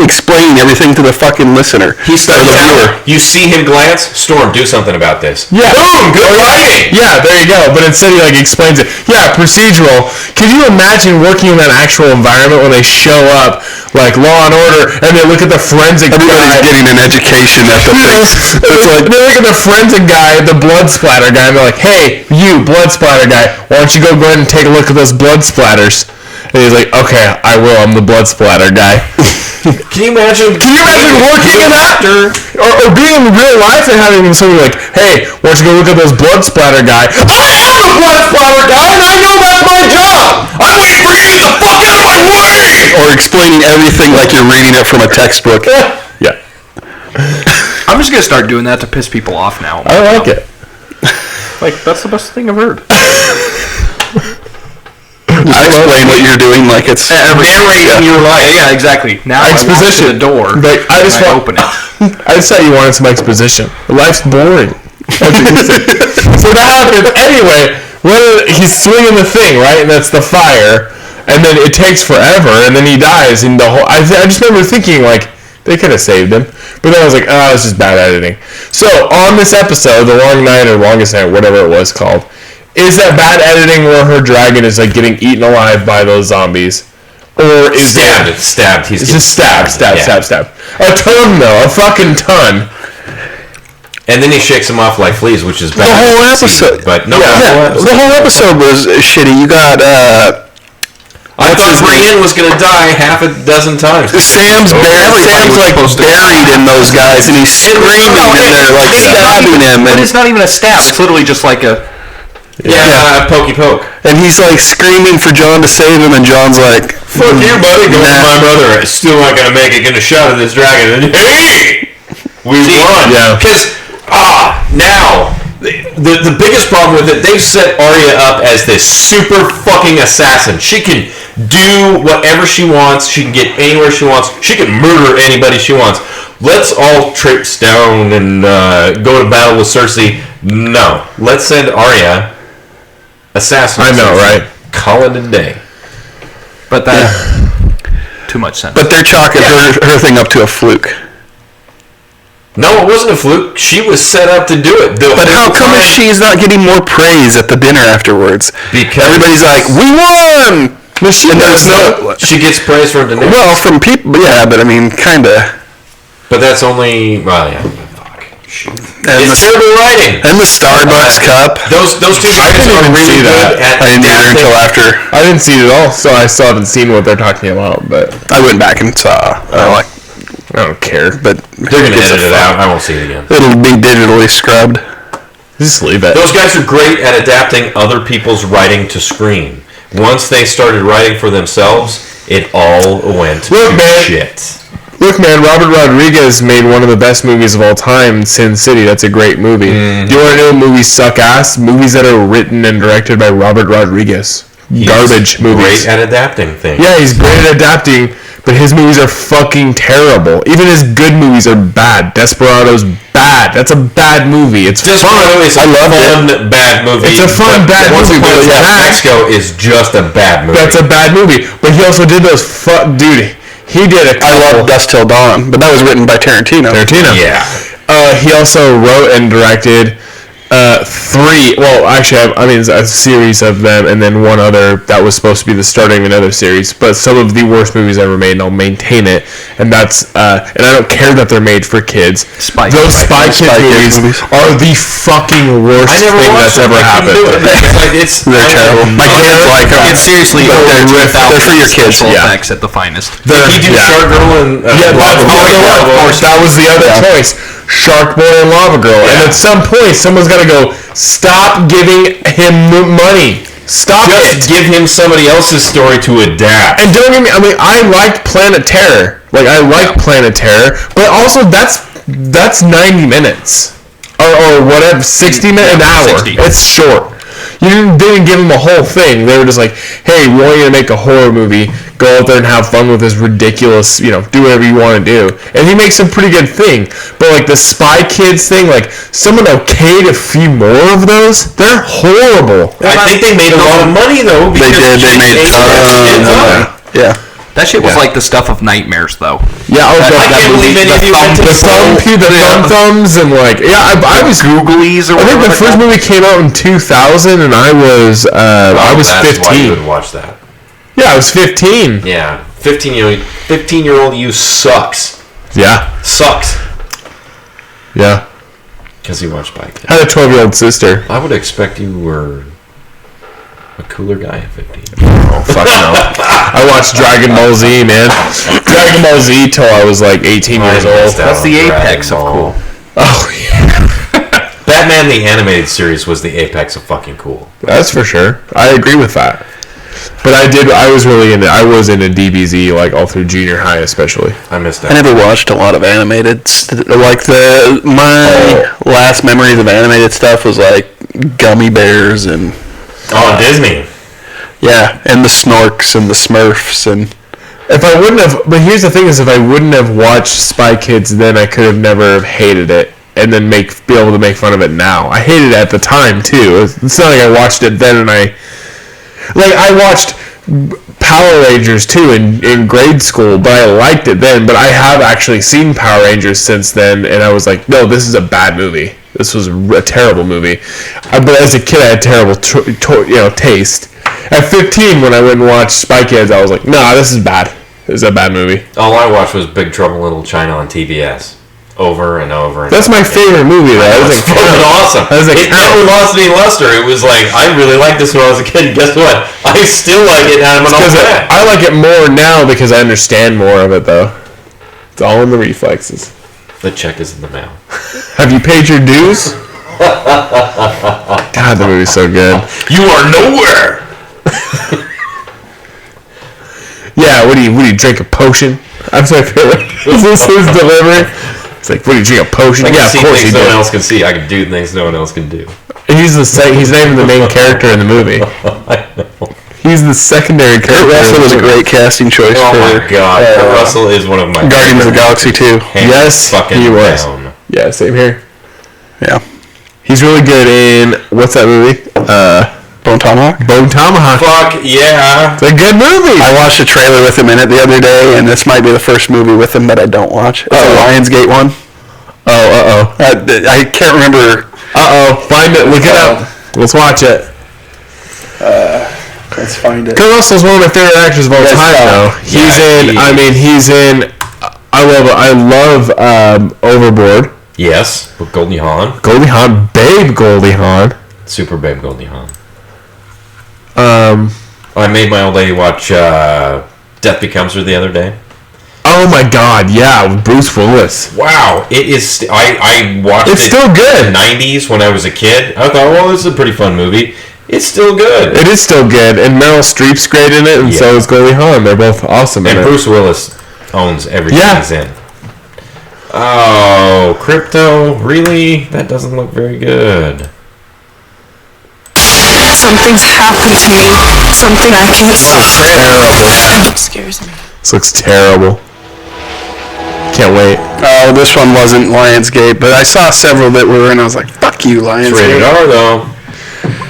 explaining everything to the fucking listener. Or the viewer. You see him glance, Storm, do something about this. Yeah. Boom, good writing. Yeah, there you go. But instead he like explains it. Yeah, procedural. Can you imagine working in that actual environment when they show up like Law and Order and they look at the forensic Everybody's guy? getting an education at the place. It's like, They look at the forensic guy, the blood splatter guy, and they're like, hey, you, blood splatter guy, why don't you go ahead and take a look at those blood splatters? And he's like, okay, I will, I'm the blood splatter guy. Can you imagine Working in that? Or being in real life and having somebody like, hey, why don't you go look at those blood splatter guy? I am the blood splatter guy, and I know that's my job! I'm waiting for you to get the fuck out of my way! or explaining everything like you're reading it from a textbook. Yeah. I'm just gonna start doing that to piss people off now. I like it. Like, that's the best thing I've heard. Just explain what you're doing like it's Narrating your life. Yeah, exactly. Now Exposition. I walk to the door. Like, I just want open it. I just thought you wanted some exposition. Life's boring. So that happens anyway. He's swinging the thing, right? And that's the fire. And then it takes forever, and then he dies. And the whole I just remember thinking like they could have saved him, but then I was like, oh, it's just bad editing. So on this episode, the Long Night or Longest Night, whatever it was called, is that bad editing where her dragon is like getting eaten alive by those zombies? Or is Stabbed. He's it's just stab. A ton though, a fucking ton. And then he shakes him off like fleas, which is bad. the whole episode. But no, the whole episode was shitty. You got I thought Brienne was gonna die half a dozen times. Sam's like buried in those guys, and he's screaming, and they're like stabbing him, But and it's not even a stab. It's literally just like a... Pokey poke. and he's like screaming for John to save him, and John's like, Fuck you, buddy. Go with my brother. I'm still not gonna make it. Get a shot at this dragon. And hey, we won. Yeah. Because now the biggest problem with it, they've set Arya up as this super fucking assassin. She can do whatever she wants. She can get anywhere she wants. She can murder anybody she wants. Let's all traipse down and go to battle with Cersei. No, let's send Arya assassin. I know, right? Call it a day. But that... Too much sense. but they're chalking her thing up to a fluke. No, it wasn't a fluke. She was set up to do it. But how come she's not getting more praise at the dinner afterwards? Because Everybody's like, we won! She she gets praise from Daenerys. Well, from people, yeah, but I mean, kinda. But that's only fuck. Shoot. And It's terrible writing. And the Starbucks cup. Those two guys didn't are even really see good that. at I didn't either until after. I didn't see it at all, so I still haven't seen what they're talking about. But I went back and saw. I don't care. But They're gonna edit it out. I won't see it again. It'll be digitally scrubbed. Just leave it. Those guys are great at adapting other people's writing to screen. Once they started writing for themselves, it all went Look, to man. shit. Look, man, Robert Rodriguez made one of the best movies of all time, Sin City. That's a great movie. Do you want to know movies suck ass? Movies that are written and directed by Robert Rodriguez. Garbage movies. Great at adapting things. Yeah, he's great at adapting, but his movies are fucking terrible. Even his good movies are bad. Desperado's bad. That's a bad movie. It's Desperado fun. is a fun, bad movie. It's a fun, bad movie, but it's bad. Mexico is just a bad movie. That's a bad movie. But he also did those dude, he did a couple. I love Dust Till Dawn, but that was written by Tarantino. Tarantino. Yeah. He also wrote and directed three. Well, actually, I mean, it's a series of them, and then one other that was supposed to be the starting of another series. But some of the worst movies ever made, and I'll maintain it. And that's and I don't care that they're made for kids. Those Spy Kids movies are the fucking worst thing that's ever happened. They're terrible. My kids like them. It's seriously They're for your kids. special Yeah. effects at the finest. He do Shark Girl and Of course, that was the other choice. Shark Boy and Lava Girl. And at some point, someone's got to go, stop giving him money. Stop Just it. give him somebody else's story to adapt. And don't get me, I mean, I liked Planet Terror. Like, I like Planet Terror. But also, that's 90 minutes. Or whatever, 60 minutes, an hour. 60. It's short. You didn't give them a whole thing. They were just like, hey, we want you to make a horror movie. Go out there and have fun with this ridiculous, do whatever you want to do. And he makes a pretty good thing. But, like, the Spy Kids thing, like, someone okayed a few more of those. They're horrible. I think they made a lot of money, though. They did. They made tons of money. Yeah. That shit was like the stuff of nightmares, though. Yeah, I can't believe any of you went to the thumbs and like I was Googlies or I think whatever the first movie came out in 2000 and I was that's 15. why you would watch that. Yeah, I was 15. Yeah, 15-year-old you sucks. Yeah, Sucks. yeah. Because you watched Spy Kids. I had a 12-year-old sister. I would expect you were a cooler guy at 15. Oh fuck no! I watched Dragon Ball Z, man. Dragon Ball Z till I was like 18 years old. That's the apex of cool. Oh yeah, Batman the Animated Series was the apex of fucking cool. that's for sure. I agree with that. But I was into DBZ like all through junior high especially. I missed that. I never watched a lot of animated. Like my last memories of animated stuff was like Gummy Bears and Disney. yeah, and the Snorks and the Smurfs and. If I wouldn't have, but here's the thing: is if I wouldn't have watched Spy Kids, then I could have never have hated it, and then be able to make fun of it now. I hated it at the time too. It's not like I watched it then and I watched Power Rangers too in grade school, but I liked it then. But I have actually seen Power Rangers since then, and I was like, no, this is a bad movie. This was a terrible movie. But as a kid, I had terrible taste. At 15, when I went and watched Spy Kids, I was like, nah, this is bad. This is a bad movie. All I watched was Big Trouble in Little China on TBS. Over and over and That's over my favorite movie, though. It was fucking awesome. It never lost any luster. It was like, I really liked this when I was a kid. Guess what? I still like it, and I'm an old man. I like it more now because I understand more of it, though. It's all in the reflexes. The check is in the mail. Have you paid your dues? God, the movie's so good. You are nowhere! Yeah, what do you drink a potion? I'm sorry, is this his delivery? It's like, what do you drink a potion? I can Yeah, of see course he things no one did. else can see. I can do things no one else can do. He's not even the main character in the movie. I know. He's the secondary character. Kurt Russell was a great casting choice Oh for my god. Kurt Russell is one of my Guardians of the Galaxy 2. hands Yes, fucking he was. down. Yeah, same here. Yeah. He's really good in, what's that movie? Bone Tomahawk? Bone Tomahawk. Fuck yeah. It's a good movie. I watched a trailer with him in it the other day, and this might be the first movie with him that I don't watch. It's a Lionsgate one. Oh, I can't remember. Find it, look it up. Let's watch it. Let's find it. Kurt Russell's one of my favorite actors of all time, though. He's in, I love Overboard. Yes, with Goldie Hawn. Goldie Hawn, Babe Goldie Hawn. Super babe Goldie Hawn. I made my old lady watch Death Becomes Her the other day. Oh my god, yeah, with Bruce Willis. Wow, it is. I watched It's it still good. in the 90s when I was a kid. I thought, well, this is a pretty fun movie. It's still good. It is still good, and Meryl Streep's great in it, and so Yeah. is Goldie Hawn. They're both awesome in And it. Bruce Willis owns everything Yeah. he's in. Oh, Crypto? Really? That doesn't look very good. Something's happened to me. Something I can't see. Terrible. It scares me. This looks terrible. Can't wait. Oh, this one wasn't Lionsgate, but I saw several that were, and I was like, "Fuck you, It's rated Lionsgate." R, though.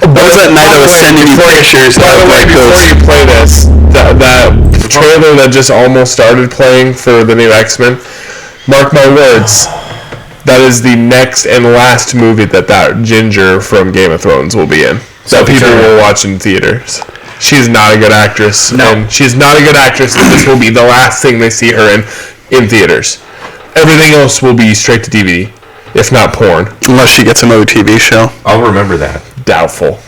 What was that night I was sending you pictures By the of way, like before those? you play this, that trailer that just almost started playing for the new X-Men, mark my words, That is the next and last movie that Ginger from Game of Thrones will be in. That people will watch in theaters. She's not a good actress. No. And she's not a good actress, and this will be the last thing they see her in theaters. Everything else will be straight to DVD, if not porn. Unless she gets another TV show. I'll remember that. Doubtful.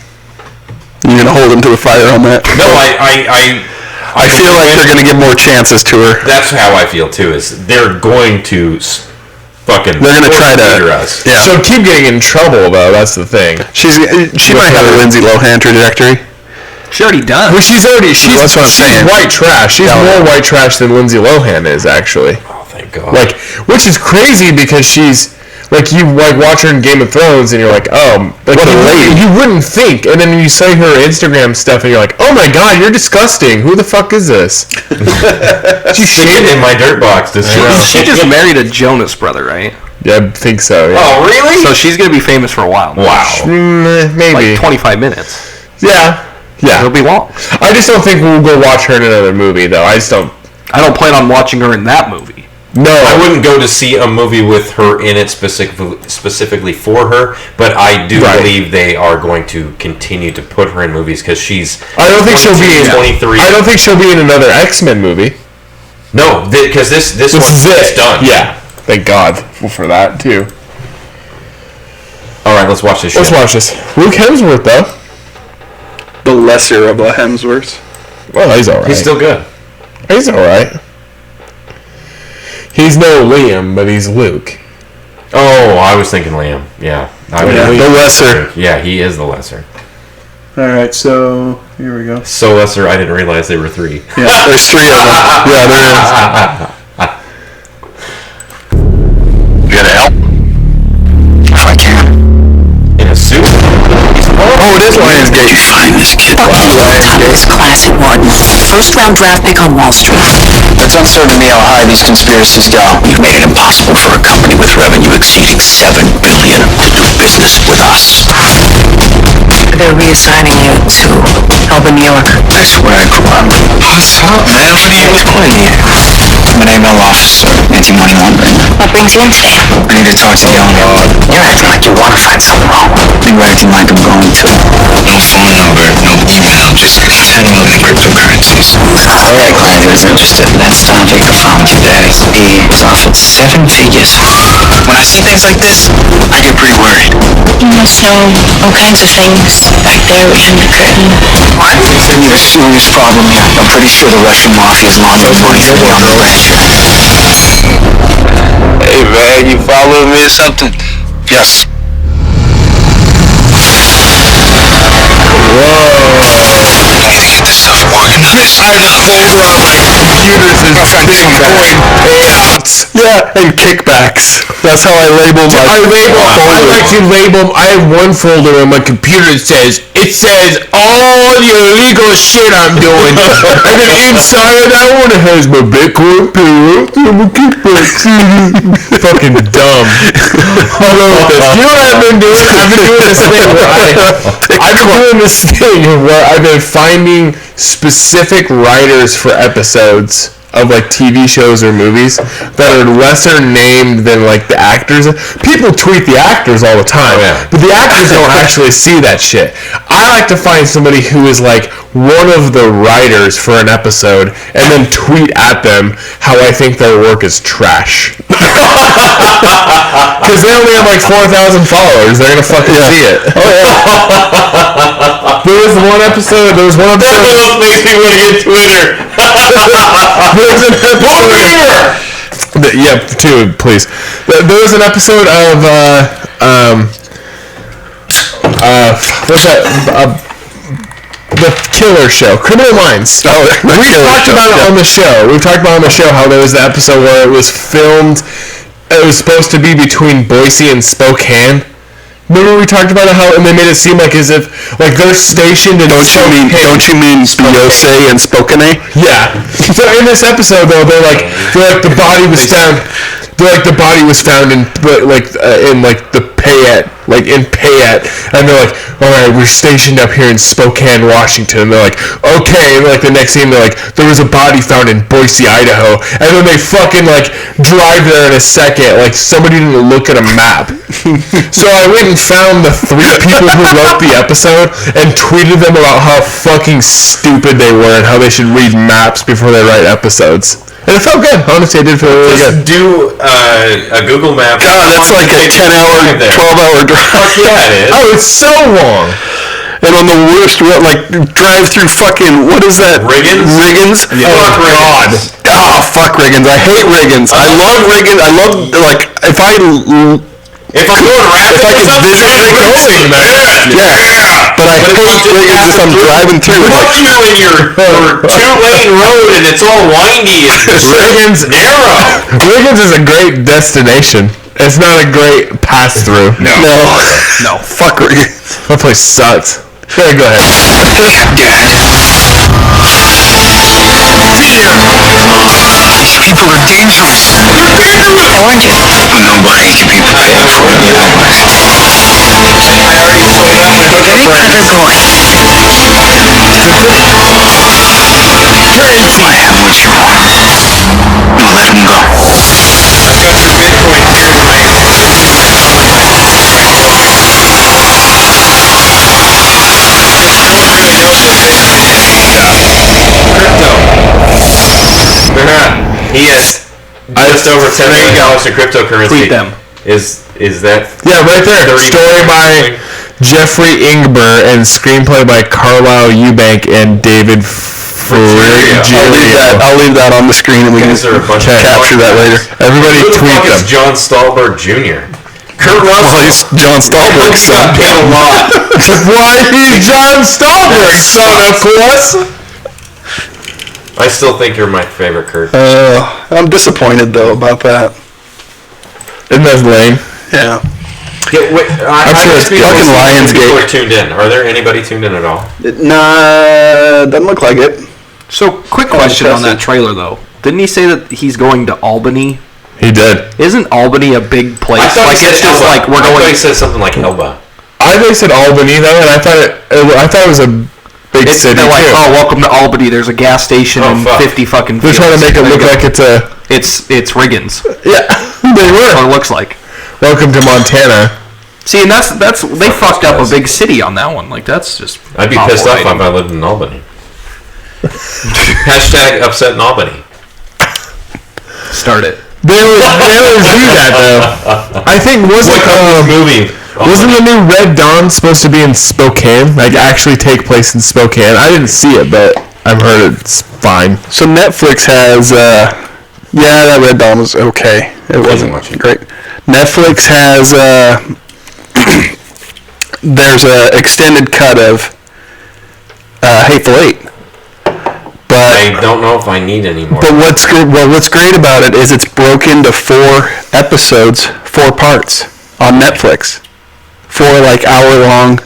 You're gonna hold him to the fire on that. No, I feel like they're gonna give more chances to her. That's how I feel too. Is they're going to fucking. They're gonna try to. us. Yeah. So keep getting in trouble though. That's the thing. She might have a Lindsay Lohan trajectory. She already does. Well, she's That's what I'm saying. white trash. She's more white trash than Lindsay Lohan is actually. Oh, thank God. Like, which is crazy because she's like you like watch her in Game of Thrones and you're like, oh, like What a lady. you wouldn't think, and then you say her Instagram stuff and you're like, oh my God, you're disgusting. Who the fuck is this? She's Stick it in my dirt box. She just married a Jonas brother, right? Yeah, I think so. Yeah. Oh, really? So she's gonna be famous for a while. Wow. Maybe. Like 25 minutes. Yeah. It'll be long. I just don't think we'll go watch her in another movie though. I don't plan on watching her in that movie. No, I wouldn't go to see a movie with her in it specifically for her, but I do believe they are going to continue to put her in movies because she's. I don't think she'll be in 23. I don't think she'll be in another X-Men movie. No, because this one's done. Yeah, thank God for that too. All right, let's watch this. Let's watch this. Luke Hemsworth though. The lesser of the Hemsworths. Well, he's all right. He's still good. He's all right. He's no Liam, but he's Luke. Oh, I was thinking Liam. Yeah. The lesser. Yeah, he is the lesser. All right, so here we go. So lesser, I didn't realize there were 3. Yeah, there's 3 of them. Yeah, there is. You gotta help? If I can. In a suit? Oh, it is Lionsgate. You find this kid? It's classic Martin. First-round draft pick on Wall Street. It's uncertain to me how high these conspiracies go. You've made it impossible for a company with revenue exceeding $7 billion to do business with us. They're reassigning you to Albany, New York. That's where I grew up. What's up, man? What are you doing here? I'm an AML officer, anti-money laundering. What brings you in today? I need to talk to the owner. You're acting like you want to find something wrong. You're acting like I'm going to. No phone number, no email, just 10 million cryptocurrencies. That client was interested. Last time I found your daddy. He was offered 7 figures. When I see things like this, I get pretty worried. You must know all kinds of things back there behind the curtain. What? We have a serious problem here. I'm pretty sure the Russian mafia is laundering money for the other branch. Hey man, you following me or something? Yes. Yeah, and kickbacks. That's how I label my I like to label. I have one folder on my computer that says all the illegal shit I'm doing, and then inside of that one it has my Bitcoin payroll and my kickbacks. Fucking dumb. You know what I've been doing? I've been doing this thing where I've been finding specific writers for episodes of like TV shows or movies that are lesser named than like the actors. People tweet the actors all the time, but the actors don't actually see that shit. I like to find somebody who is like one of the writers for an episode and then tweet at them how I think their work is trash. Because they only have like 4,000 followers. They're gonna fucking see it. Oh yeah. There was one episode. That makes me want to get Twitter. There was an episode. Yeah, two, please. There was an episode of what's that? The Killer Show, Criminal Minds. Oh, we talked about it on the show. We talked about on the show how there was the episode where it was filmed. It was supposed to be between Boise and Spokane. Remember we talked about it how, and they made it seem like as if like they're stationed in. Don't you mean Beyonce and Spokane? Yeah. So in this episode though, they're like the body was found. They're like the body was found in the like in Payette, and they're like, all right, we're stationed up here in Spokane, Washington. And they're like, okay, and like the next scene, they're like, there was a body found in Boise, Idaho, and then they fucking like drive there in a second, like somebody didn't look at a map. So I went and found the 3 people who wrote the episode and tweeted them about how fucking stupid they were and how they should read maps before they write episodes. And it felt good. Honestly, it did feel really good. Just do a Google map. God, that's like a 10-hour, 12-hour drive. Yeah, it is. Oh, it's so long. And on the worst road, like, drive through fucking, what is that? Riggins? Yeah. Fuck God. Riggins. Oh, fuck Riggins. I hate Riggins. I love Riggins. I love, like, if I'm going Rapids, if I could visit Riggins, yeah. But I hate Riggins if I'm driving through. Fuck you in your 2-lane road and it's all windy. It's Riggins narrow. Riggins is a great destination. It's not a great pass through. No. Fuck Riggins. That place sucks. Yeah, go ahead. These people are dangerous. I warned you. Nobody can be prepared for what you witnessed. A very clever boy. I have what you want. Now let him go. He has just over $10 million in cryptocurrency. Tweet them. Is that? Yeah, right there. 30 Story by Jeffrey Ingber and screenplay by Carlisle Eubank and David Frigerio. I'll leave that on the screen and we can Guys are a bunch of capture that later. Everybody Who the tweet fuck them. is John Stahlberg Jr.? Kurt Well, Russell. he's John Stahlberg's son. Got paid a lot. Why he's John Stahlberg's son, of course. I still think you're my favorite Kurt. I'm disappointed though about that. Isn't that lame? Yeah. Yeah, wait, I'm sure it's fucking Lionsgate. People are tuned in. Are there anybody tuned in at all? Nah, doesn't look like it. So, quick question on that trailer, though. Didn't he say that he's going to Albany? He did. Isn't Albany a big place? I thought Like, he said it's just Elba. like we're I thought going. he said something like Elba. I think it said Albany though, and I thought it was a big It's city they're like, too. oh, welcome to Albany. There's a gas station Oh, and fuck. 50 fucking. They're trying to make it look like it's a. it's Riggins. Yeah, they That's what were. it looks like. Welcome to Montana. See, and that's they fucked up a big city on that one. Like that's just. I'd be awful pissed off if writing. I lived in Albany. Hashtag upset in Albany. Start it. They always do that though. I think wasn't Movie. wasn't the new Red Dawn supposed to be in Spokane? Like actually take place in Spokane? I didn't see it, but I've heard it's fine. So Netflix has, yeah, that Red Dawn was okay. It wasn't great. Netflix has, there's a extended cut of Hateful Eight. I But don't know if I need any more. what's great about it is it's broken into 4 episodes, 4 parts on Netflix. 4 like hour-long,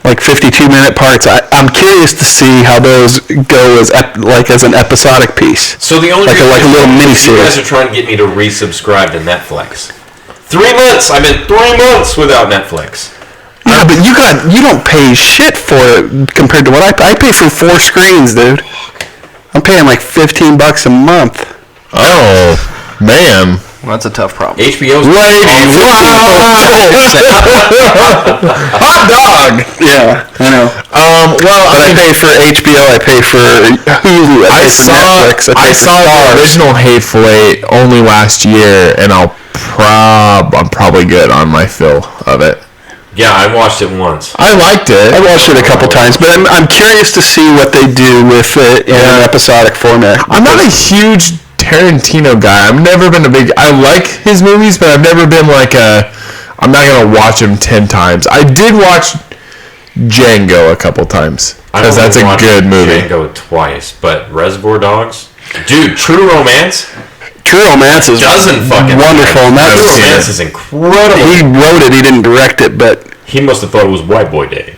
like 52-minute parts. I'm curious to see how those go as an episodic piece. So the only like a reason little is you guys miniseries. are trying to get me to resubscribe to Netflix. 3 months. I've been 3 months without Netflix. Yeah, but you don't pay shit for it compared to what I pay for 4 screens, dude. I'm paying like $15 a month. Oh man. Well, that's a tough problem. HBO's Hot dog. Yeah, I know. Well, But I pay for HBO. I pay for Hulu. I pay for Netflix. I pay for saw the Starz. original Hateful Eight only last year, and I'm probably good on my fill of it. Yeah, I watched it once. I liked it. I watched it a couple times, but I'm curious to see what they do with it in an episodic format. I'm not a huge Tarantino guy. I've never been I like his movies, but I've never been like I'm not gonna watch him 10 times. I did watch Django a couple times because that's a good movie. Django twice, but Reservoir Dogs, dude, True Romance True Romance is doesn't fucking wonderful, and True that's Romance is incredible. he wrote it. He didn't direct it, but He must have thought it was White Boy Day.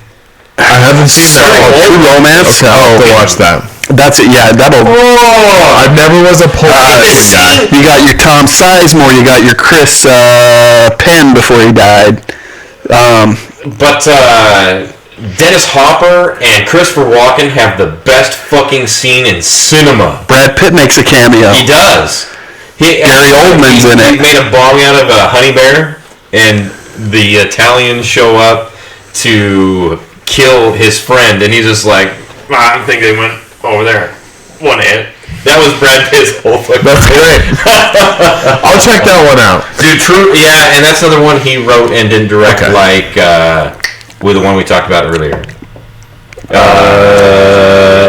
I haven't seen that. True Romance. Okay, I'll have to watch that. That's it. Yeah, that'll. I never was a Pulp Fiction guy. You got your Tom Sizemore. You got your Chris Penn before he died. But Dennis Hopper and Christopher Walken have the best fucking scene in cinema. Brad Pitt makes a cameo. He does. Gary Oldman's in it. He made a bombing out of a honey bear, and the Italians show up to kill his friend, and he's just like, I think they went over there. One hit. That was Brad Pitt's whole fucking. That's great. I'll check that one out. Dude, true. Yeah, and that's another one he wrote and didn't direct, like with the one we talked about earlier.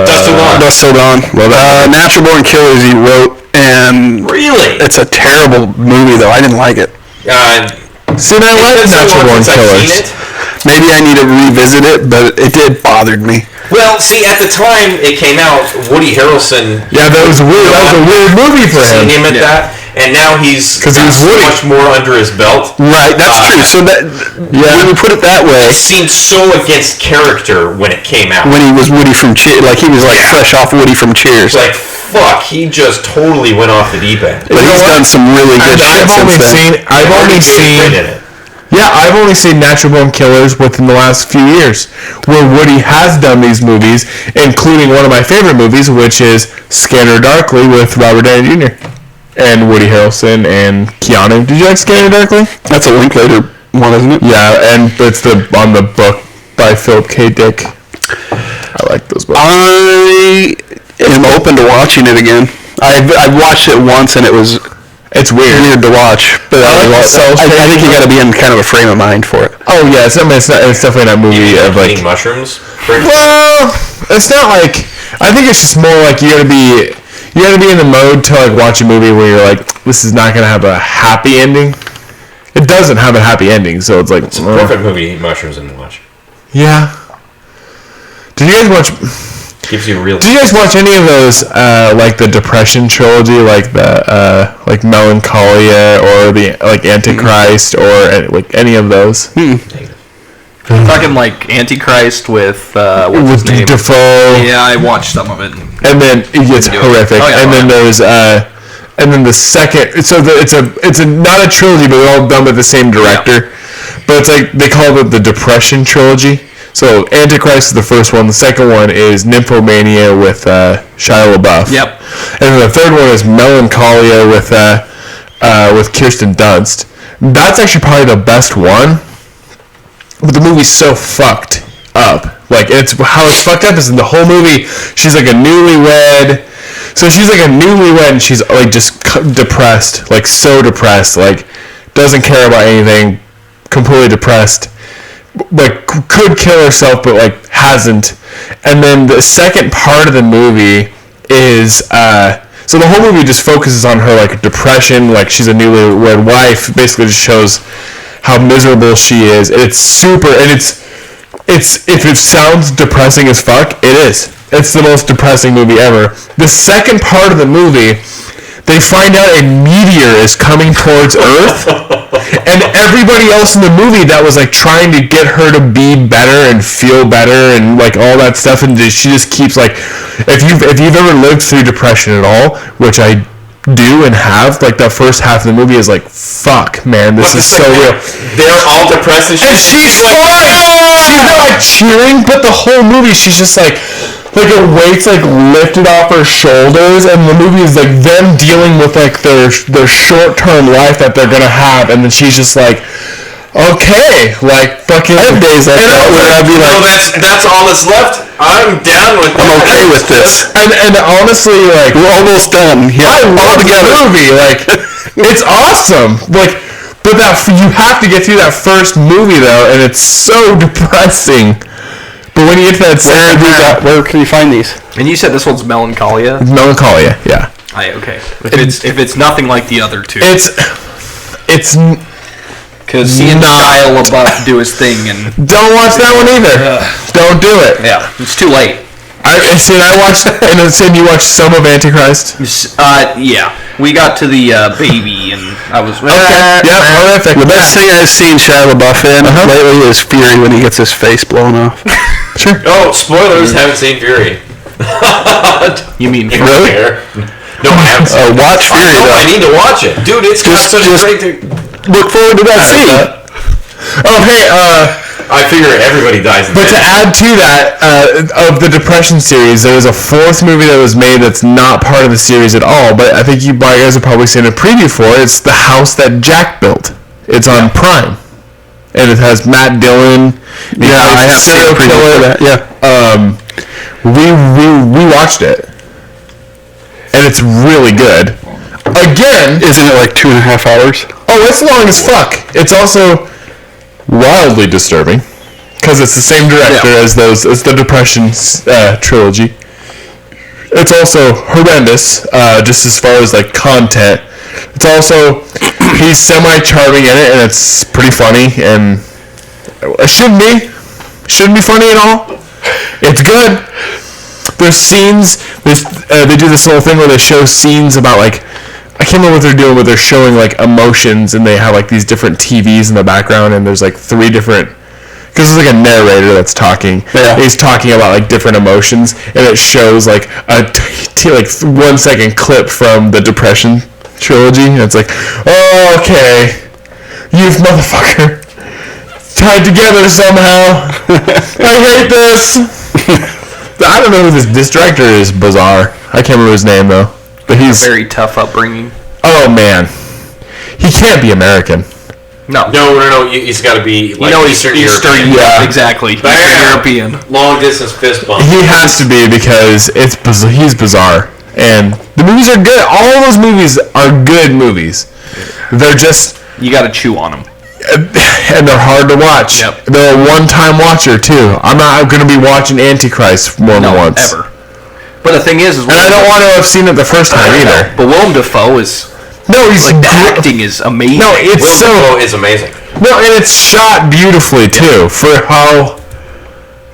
Dust Till Dawn. Dust Till Dawn. Well, Natural Born Killers he wrote, and really, it's a terrible movie though. I didn't like it. See, I like Natural Born Killers. Maybe I need to revisit it, but it did bothered me. Well, see, at the time it came out, Woody Harrelson. Yeah, that was weird. That was a weird movie for him. Seen him at that, and now he's because he's so much more under his belt. Right, that's true. So that when you put it that way, it seemed so against character when it came out. When he was Woody from Cheers, like he was like fresh off Woody from Cheers. Like fuck, he just totally went off the deep end. But he's done some really good shit since then. I've only seen Natural Born Killers within the last few years, where Woody has done these movies, including one of my favorite movies, which is Scanner Darkly with Robert Downey Jr. and Woody Harrelson and Keanu. Did you like Scanner Darkly? That's a Linklater one, isn't it? Yeah, and it's on the book by Philip K. Dick. I like those books. I am open to watching it again. I've watched it once and it's weird to watch, but I think you got to be in kind of a frame of mind for it. Oh yeah, it's definitely not a movie of like eating mushrooms. Well, it's not like. I think it's just more like you gotta be in the mode to like watch a movie where you're like, this is not gonna have a happy ending. It doesn't have a happy ending, so it's like it's a perfect movie to eat mushrooms and watch. Yeah. Did you guys watch? Gives you real. Did you guys watch any of those, like the Depression trilogy, like the like Melancholia or the like Antichrist or like any of those? Talking like Antichrist with what's his name? Defoe. Yeah, I watched some of it. And then it's horrific. Oh, yeah, and then there's and then the second. So it's not a trilogy, but they're all done by the same director. Yeah. But it's like they call it the Depression trilogy. So Antichrist is the first one. The second one is Nymphomania with Shia LaBeouf. Yep. And then the third one is Melancholia with Kirsten Dunst. That's actually probably the best one. But the movie's so fucked up. Like how it's fucked up is in the whole movie. She's like a newlywed. So she's like a newlywed, and she's like just depressed, like so depressed, like doesn't care about anything, completely depressed. Like could kill herself but like hasn't. And then the second part of the movie is so the whole movie just focuses on her like depression, like she's a newlywed wife, basically just shows how miserable she is. It's super, and it's if it sounds depressing as fuck, it is. It's the most depressing movie ever. The second part of the movie, they find out a meteor is coming towards Earth, and everybody else in the movie that was like trying to get her to be better and feel better and like all that stuff, and she just keeps like, if you've ever lived through depression at all, which I do and have, like the first half of the movie is like, fuck man, this is so real. They're all depressed and she's fine. She's not like cheering, but the whole movie she's just like her weight's like lifted off her shoulders, and the movie is like them dealing with like their short-term life that they're gonna have, and then she's just like, okay, like fucking. I have days like that where I'd be like, no, that's all that's left. I'm down with that. I'm okay with this. And honestly, like we're almost done. Yeah, I love the movie. Like it's awesome. Like, but you have to get through that first movie though, and it's so depressing. But when you get to that where can you find these? And you said this one's Melancholia? Melancholia, yeah. Okay. If it's nothing like the other two. It's because seeing Shia LaBeouf do his thing and don't watch that one either. Don't do it. Yeah, it's too late. I watched and then you watched some of Antichrist. Yeah, we got to the baby and I was horrific. The best thing I've seen Shia LaBeouf in lately is Fury when he gets his face blown off. Sure. Oh, spoilers! Haven't seen Fury. You mean Really? No, I haven't seen it. Watch Fury, No, I though. need to watch it. Dude, it's got Just- such a just- great... Look forward to that scene. Oh, hey, I figure everybody dies in but to this. add to that, of the Depression series, there was a fourth movie that was made that's not part of the series at all, but I think you guys have probably seen a preview for it. It's The House That Jack Built. It's on Prime. And it has Matt Dillon. Yeah, I have seen a preview for that. Yeah. We watched it. And it's really good. Again, Isn't it like 2.5 hours? oh, it's long as fuck. It's also wildly disturbing because it's the same director as the Depression trilogy. It's also horrendous, just as far as like content. It's also he's semi-charming in it, and it's pretty funny, and it shouldn't be funny at all. It's good. There's scenes. They do this little thing where they show scenes about like, I can't remember what they're doing, but they're showing like emotions, and they have like these different TVs in the background, and there's like 3 different, because it's like a narrator that's talking. Yeah. He's talking about like different emotions, and it shows like a 1 second clip from the Depression trilogy, and it's like, oh, okay, you motherfucker, tied together somehow. I hate this. I don't know who this director is. Bizarre. I can't remember his name though. But he's very tough upbringing. oh man, he can't be American. No. No. He's got to be like Eastern European. Yeah. Exactly. Eastern Bam! European. Long distance fist bump. He has to be because he's bizarre, and the movies are good. All those movies are good movies. They're just You got to chew on them. and they're hard to watch. Yep. They're a one-time watcher too. I'm not going to be watching Antichrist more than once. Ever. But the thing is And I don't want to have seen it the first time either. But Willem Dafoe is No, he's like the acting is amazing. No, it's Willem so Dafoe is amazing. no, and it's shot beautifully too for how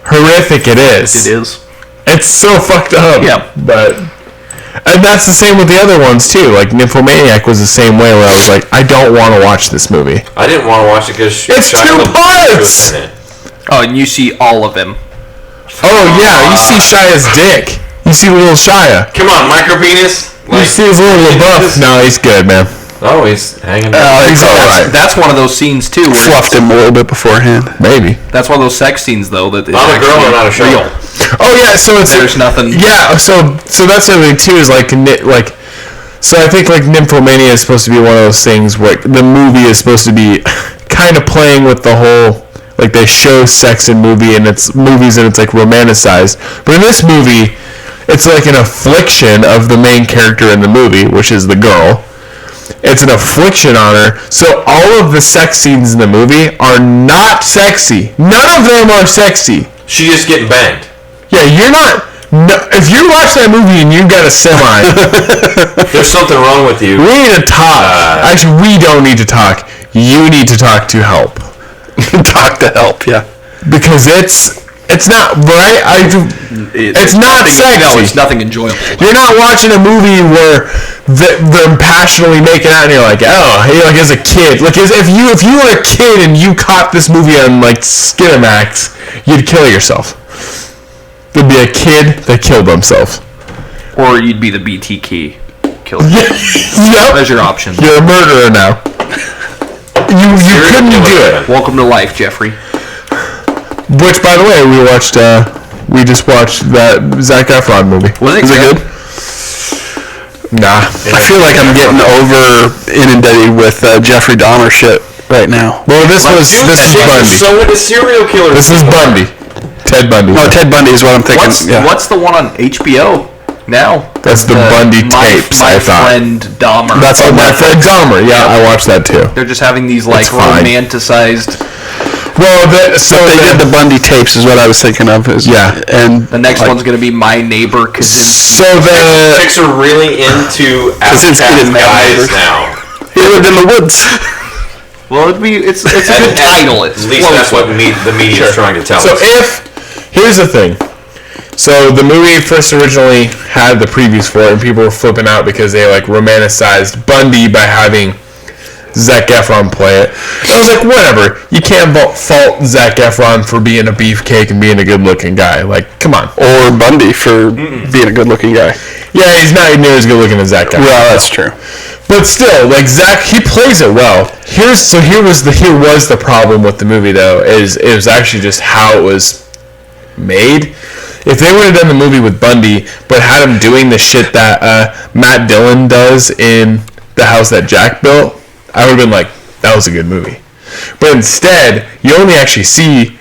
horrific it is. It is. It's so fucked up. Yeah. But and that's the same with the other ones too. Like Nymphomaniac was the same way, where I was like, I don't want to watch this movie. I didn't want to watch it because It's 2 parts! in it. Oh, and you see all of him. Oh yeah, you see Shia's dick. You see little Shia. Come on, micro penis. You see his little LaBeouf. No, he's good, man. Oh, he's hanging down. He's alright. That's one of those scenes too. Where Fluffed him a little bit beforehand. Maybe. that's one of those sex scenes though that is Not a girl actually or not a show. real. Oh yeah, so it's There's nothing. Yeah, so that's the other thing too is like so I think like Nymphomania is supposed to be one of those things where the movie is supposed to be kind of playing with the whole, like they show sex in movies and it's like romanticized, but in this movie it's like an affliction of the main character in the movie, which is the girl. It's an affliction on her, so all of the sex scenes in the movie are not sexy. None of them are sexy. She's just getting banged. Yeah, you're not. No, if you watch that movie and you got a semi, There's something wrong with you. we need to talk. Actually, we don't need to talk. You need to talk to help Talk to help, yeah. because it's not right. It's not sexy. No, it's nothing enjoyable. You're not watching a movie where they're passionately making out, and you're like, oh, hey, like as a kid, like if you were a kid and you caught this movie on like Skinamax, you'd kill yourself. There'd be a kid that killed himself. Or you'd be the BTK killer. Yep. There's your option. You're a murderer now. You couldn't do it. Welcome to life, Jeffrey. Which, by the way, we just watched that Zac Efron movie. Was it good? Nah. I feel like I'm getting over inundated with Jeffrey Dahmer shit right now. Well, this is Bundy. So many serial killers. This is Bundy. Ted Bundy. Oh, Ted Bundy is what I'm thinking. What's the one on HBO now? That's the Bundy tapes, I thought. My Friend Dahmer. That's My Friend Dahmer. Yeah, I watched that too. They're just having these like fine. romanticized. Well, They did the Bundy tapes is what I was thinking of. And The next one's gonna be My Neighbor Kaczynski. So the Chicks are really into Kaczynski outcast didn't have guys neighbors. now. he lived in the woods. Well, it's a good title. It's At least that's what the media is trying to tell So us. here's the thing. So the movie first originally had the previews for it, and people were flipping out because they like romanticized Bundy by having Zac Efron play it. And I was like, whatever. You can't fault Zac Efron for being a beefcake and being a good-looking guy. Like, come on. Or Bundy for being a good-looking guy. Yeah, he's not near as good-looking as Zac Efron. Well, that's true. But still, like Zach, he plays it well. Here was the problem with the movie though, is it was actually just how it was made. If they would have done the movie with Bundy, but had him doing the shit that Matt Dillon does in The House That Jack Built, I would have been like, that was a good movie. But instead, you only actually see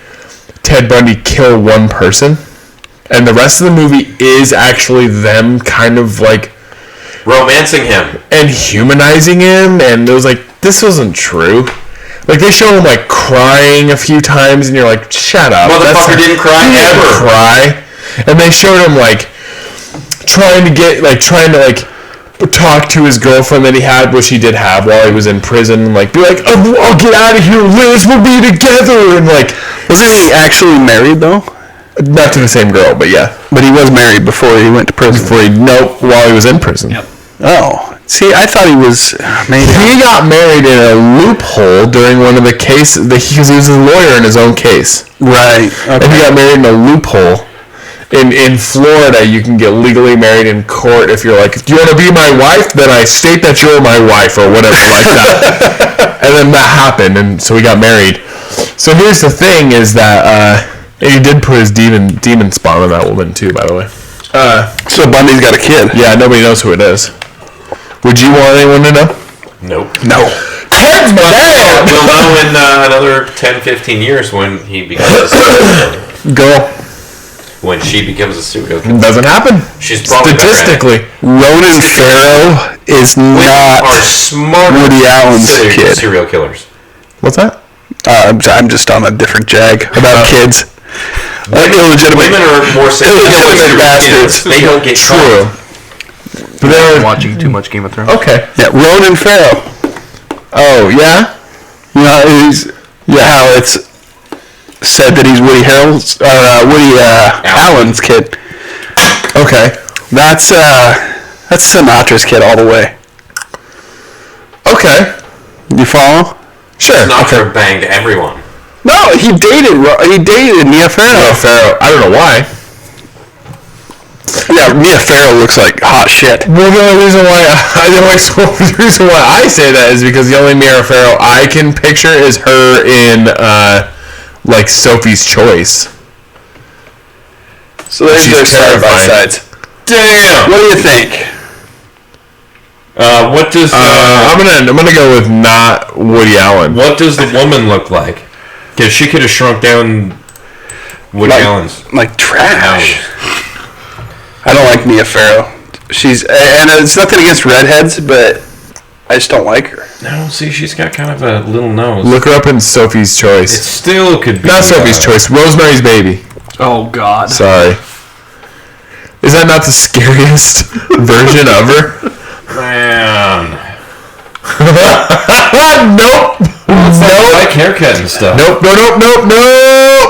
Ted Bundy kill one person, and the rest of the movie is actually them kind of like romancing him and humanizing him, and it was like, this wasn't true. Like, they show him like crying a few times, and you're like, shut up. Motherfucker didn't cry ever. And they showed him like trying to talk to his girlfriend that he had, which he did have while he was in prison, and like be like, I'll get out of here, Liz, we'll be together, and like, wasn't he actually married though? Not to the same girl, but yeah. But he was married before he went to prison. While he was in prison. Yep. Oh, see, I thought he was. He got married in a loophole during one of the cases because he was a lawyer in his own case. Right. Okay. And he got married in a loophole. In Florida, you can get legally married in court if you're like, do you want to be my wife? Then I state that you're my wife or whatever like that. And then that happened, and so he got married. So here's the thing: is that he did put his demon spawn on that woman too, by the way. So Bundy's got a kid. Yeah, nobody knows who it is. Would you want anyone to know? Nope. No. Ted's my dad! We'll know in another 10, 15 years when he becomes a serial killer. Girl. When she becomes a serial killer. Doesn't happen. She's probably statistically. Ronan Farrow is not are smart Woody Allen's kid. Serial killers. What's that? I'm just on a different jag about kids. Illegitimate. Women are more illegitimate bastards. They don't get true. But they're watching too much Game of Thrones. Okay. Yeah, Ronan Farrow. Oh yeah. You know, how it's said that he's Woody Allen's kid. Okay. That's Sinatra's kid all the way. Okay. You follow? Sure. Sinatra banged everyone. No, he dated Mia Farrow. Mia Farrow. I don't know why. Yeah, Mia Farrow looks like hot shit. Well, the only reason why I say that is because the only Mia Farrow I can picture is her in like Sophie's Choice. So there's their side by sides. Damn. What do you think? What does I'm gonna go with not Woody Allen. What does the woman look like? Because she could have shrunk down Woody Allen's. Like trash. I don't like Mia Farrow. And it's nothing against redheads, but I just don't like her. No, see, she's got kind of a little nose. Look her up in Sophie's Choice. It still could be. Not Sophie's Choice. Rosemary's Baby. Oh God. Sorry. Is that not the scariest version of her? Man. Nope. Nope. Like haircut and stuff. Nope.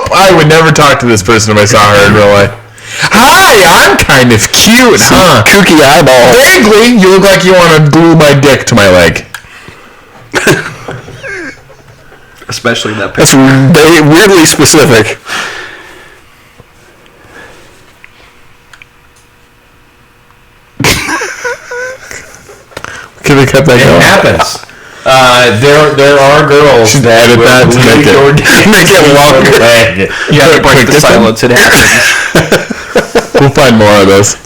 I would never talk to this person if I saw her in real life. Hi, I'm kind of cute, huh? Kooky eyeball. Vaguely, you look like you want to glue my dick to my leg. Especially that That's weirdly specific. Can we cut that It going? happens. There are girls Should that edit will that to glue make it- your dick make it to your longer. leg. You have to break the silence. It happens. We'll find more of those.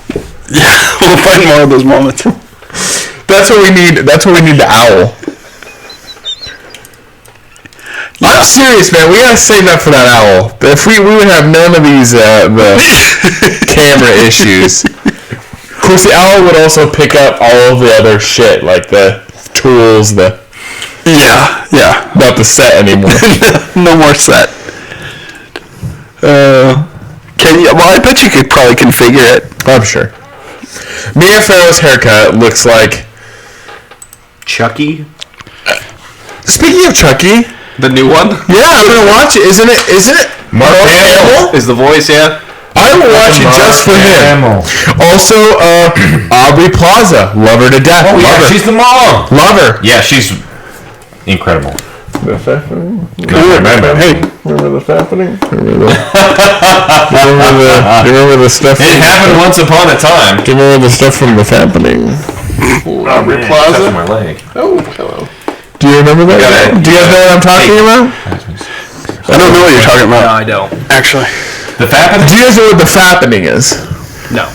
Yeah, we'll find more of those moments. That's what we need. That's what we need to owl. I'm serious, man. We gotta save that for that owl. If we would have none of these the camera issues. Of course, the owl would also pick up all of the other shit, like the tools, Yeah. not the set anymore. No more set. Can you? Well, I bet you could probably configure it. I'm sure. Mia Farrow's haircut looks like. Chucky, Speaking of Chucky, the new one, yeah, I'm gonna watch it. Isn't it? Mark Hamill? is the voice. Yeah. I will watch it just for him. Also, Aubrey Plaza, love her to death. Oh, yeah, love her. she's the mom. Love her. Yeah, she's incredible. The Fappening? Remember? Hey, remember the Fappening? Do you remember the stuff? It happened once upon a time. Do you remember the stuff from the Fappening? Aubrey Plaza. My leg. Oh, hello. Do you remember that? Do you guys know what I'm talking about? I don't know what you're talking No, about. I don't. Actually, The Fappening? Do you guys know what the Fappening is? No.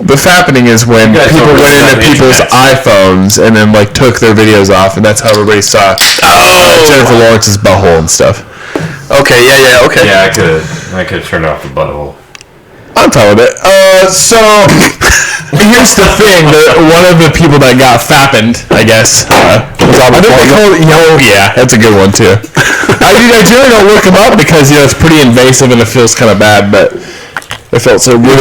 The Fappening is when guys people don't went really into know the people's internet. iPhones and then like took their videos off, and that's how everybody saw Jennifer Lawrence's butthole and stuff. okay, yeah, okay. Yeah, I could turn off the butthole. I'm fine with it. So here's the thing: one of the people that got fappened, I guess, was I think they call it. Oh yeah, that's a good one too. I generally don't look him up because it's pretty invasive and it feels kind of bad, but it felt so good.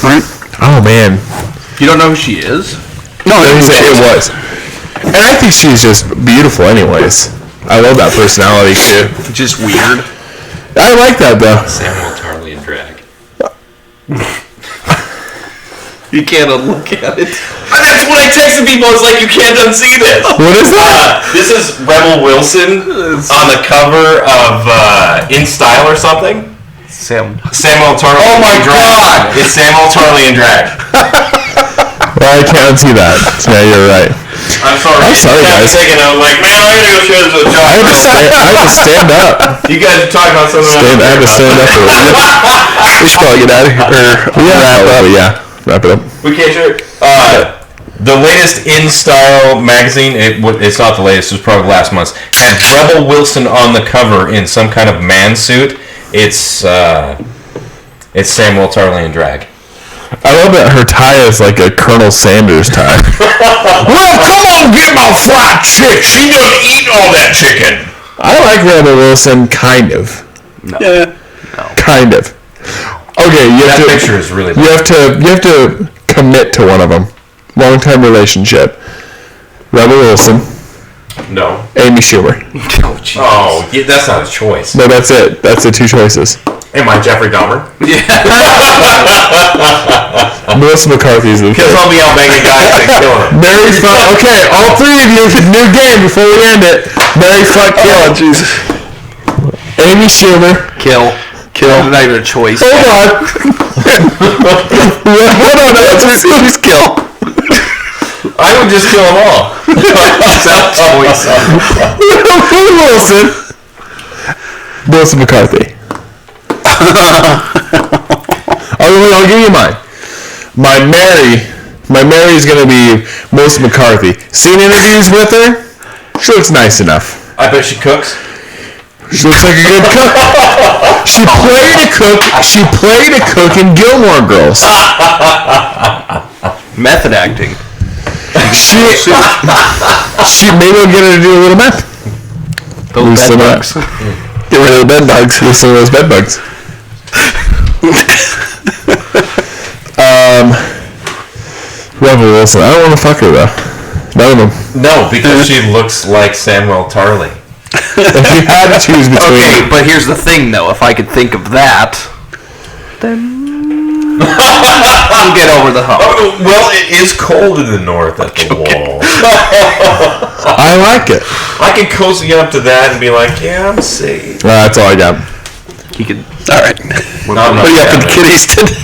Right? Oh man, You don't know who she is? No, it was, and I think she's just beautiful, anyways. I love that personality too. Just weird. I like that though. Samuel Tarly and drag. You can't look at it. That's what I texted people. It's like, you can't unsee this. What is that? This is Rebel Wilson on the cover of In Style or something. Samuel Tarly. Oh my God! It's Samuel Tarly and drag. Well, I can't unsee that. Yeah, you're right. I'm sorry. I'm sorry, guys. I'm like, man, I gotta go share this with John. I had to stand up. You guys are talking about something. I had to stand up for it. we should probably get out of here. Wrap it up. We can't share. The latest In Style magazine, it's not the latest, it was probably last month's, had Rebel Wilson on the cover in some kind of man suit. It's Samuel Tarly and drag. I love that her tie is like a Colonel Sanders tie. Well, come on, get my fried chick. She done eat all that chicken. I like Rebel Wilson, kind of. Yeah. Kind of. Okay, That picture is really you have to commit to one of them. Long-term relationship. Rebel Wilson, No. Amy Schumer. Oh, yeah, that's not a choice. No, that's it. That's the two choices. Am I Jeffrey Dahmer? Melissa McCarthy's the Because third. I'll be out banging guys and killing them. Mary fuck. Okay, all three of you. New game before we end it. Mary fuck kill. Oh, Jesus. Amy Schumer. Kill. Not even a choice. Hold on. Hold on. That's who's kill. I would just kill them all. Wilson. Melissa McCarthy. I'll give you mine. My Mary is gonna be Melissa McCarthy. Seen interviews with her? She looks nice enough. I bet she cooks. She looks like a good cook. She played a cook in Gilmore Girls. Method acting. She maybe we'll get her to do a little meth. Those bed bugs. Get rid of the bed bugs. Lose some of those bed bugs. Rebel Wilson. I don't want to fuck her though. None of them. No, because she looks like Samuel Tarly. If you had to choose between. Okay, but here's the thing though. If I could think of that, then we'll get over the hump. Well, it is cold in the north at the wall. I like it. I can cozy up to that and be like, yeah, I'm safe. That's all I got. He could. All right. No, I'm not What do you up in having it. kitties today?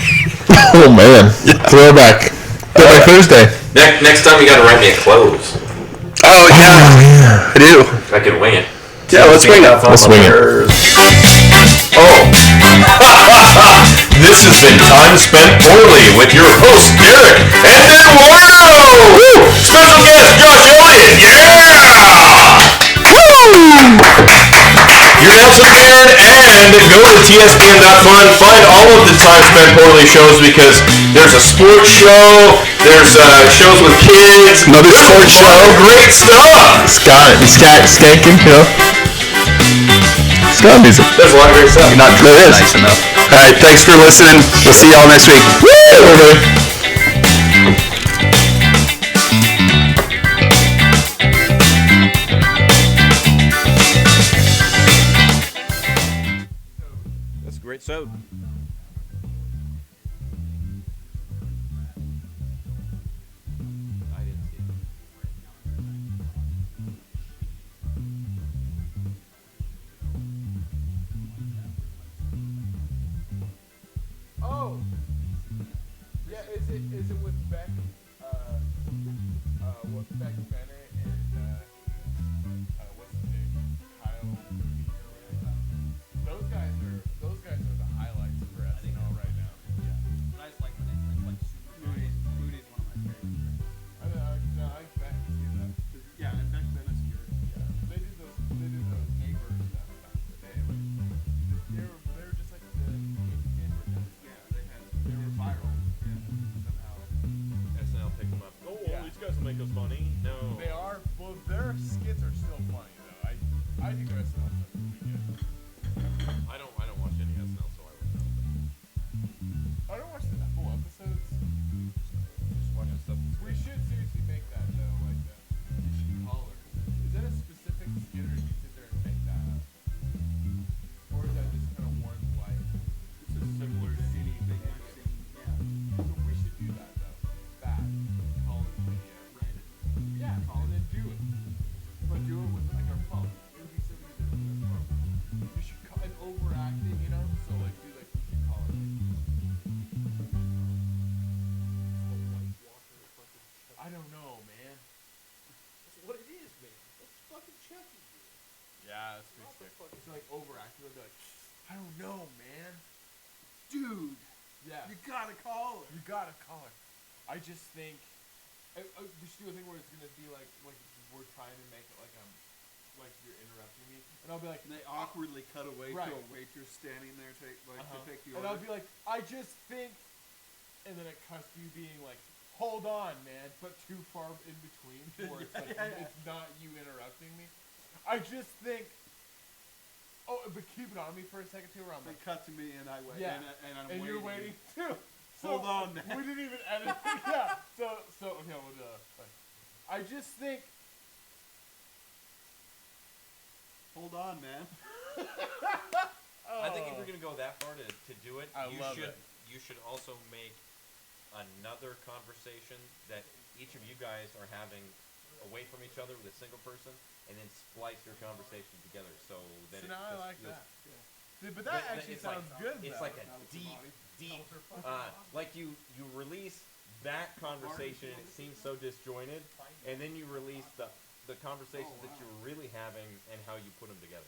Oh man. Throwback. Throwback Thursday. Next time you gotta rent me a clothes. Oh, yeah. I do. I can wing it. Yeah, let's wing it. Let's swing it. Oh. This has been Time Spent Poorly with your host, Derek and Eduardo! Woo! Special guest, Josh Elliott! Yeah! Woo! You're now prepared and go to TSPN.fun, find all of the Time Spent Poorly shows because there's a sports show, there's shows with kids. Another sports show. Great stuff! Skanking, you know? Ska music. There's a lot of great stuff. You're not There is. nice enough. All right, thanks for listening. We'll see y'all next week. That's a great show. make us funny. No. They are. Well, their skits are still funny though. I think their SNL stuff is pretty good. I don't watch any SNL, so I would know. I don't watch the full episodes. Just watch the stuff. We should seriously make that though, like the collar. Is that a specific skit, or do you sit there and make that up? Or is that just kind of one like? It's just similar to anything I've seen. Yeah. So we should do that though. That college video. Write it. Yeah, and then do it. But do it with like our phone. It would be so easy to do with our phone. You should call it overacting, you know? So like do like you should call it. I don't know, man. That's what it is, man. That's fucking Chucky, dude. Yeah, that's pretty sick. It's like overacting. They'll be like, I don't know, man. Dude, Yeah. you gotta call her. You gotta call her. I just think we should do a thing where it's gonna be like we're trying to make it like you're interrupting me, and I'll be like, And they awkwardly cut away Right. to a waitress standing there to take the and order. I'll be like, I just think, and then it cuts to you being like, hold on, man, but too far in between where it's like it's not you interrupting me. I just think. Oh, but keep it on me for a second too, where I'm They like, cut to me and I wait. yeah, And I'm and waiting. you're waiting too. So Hold on, man. We didn't even edit. Yeah. So okay, we'll do that. Like, I just think. Hold on, man. I think if you're gonna go that far to do it, I love it. You should also make another conversation that each of you guys are having away from each other with a single person, and then splice your conversation together so that So it now I just like feels- that. Dude, but that actually it's sounds like, good. It's though. like a deep, like you release that conversation and it seems so disjointed, and then you release the conversations that you're really having and how you put them together.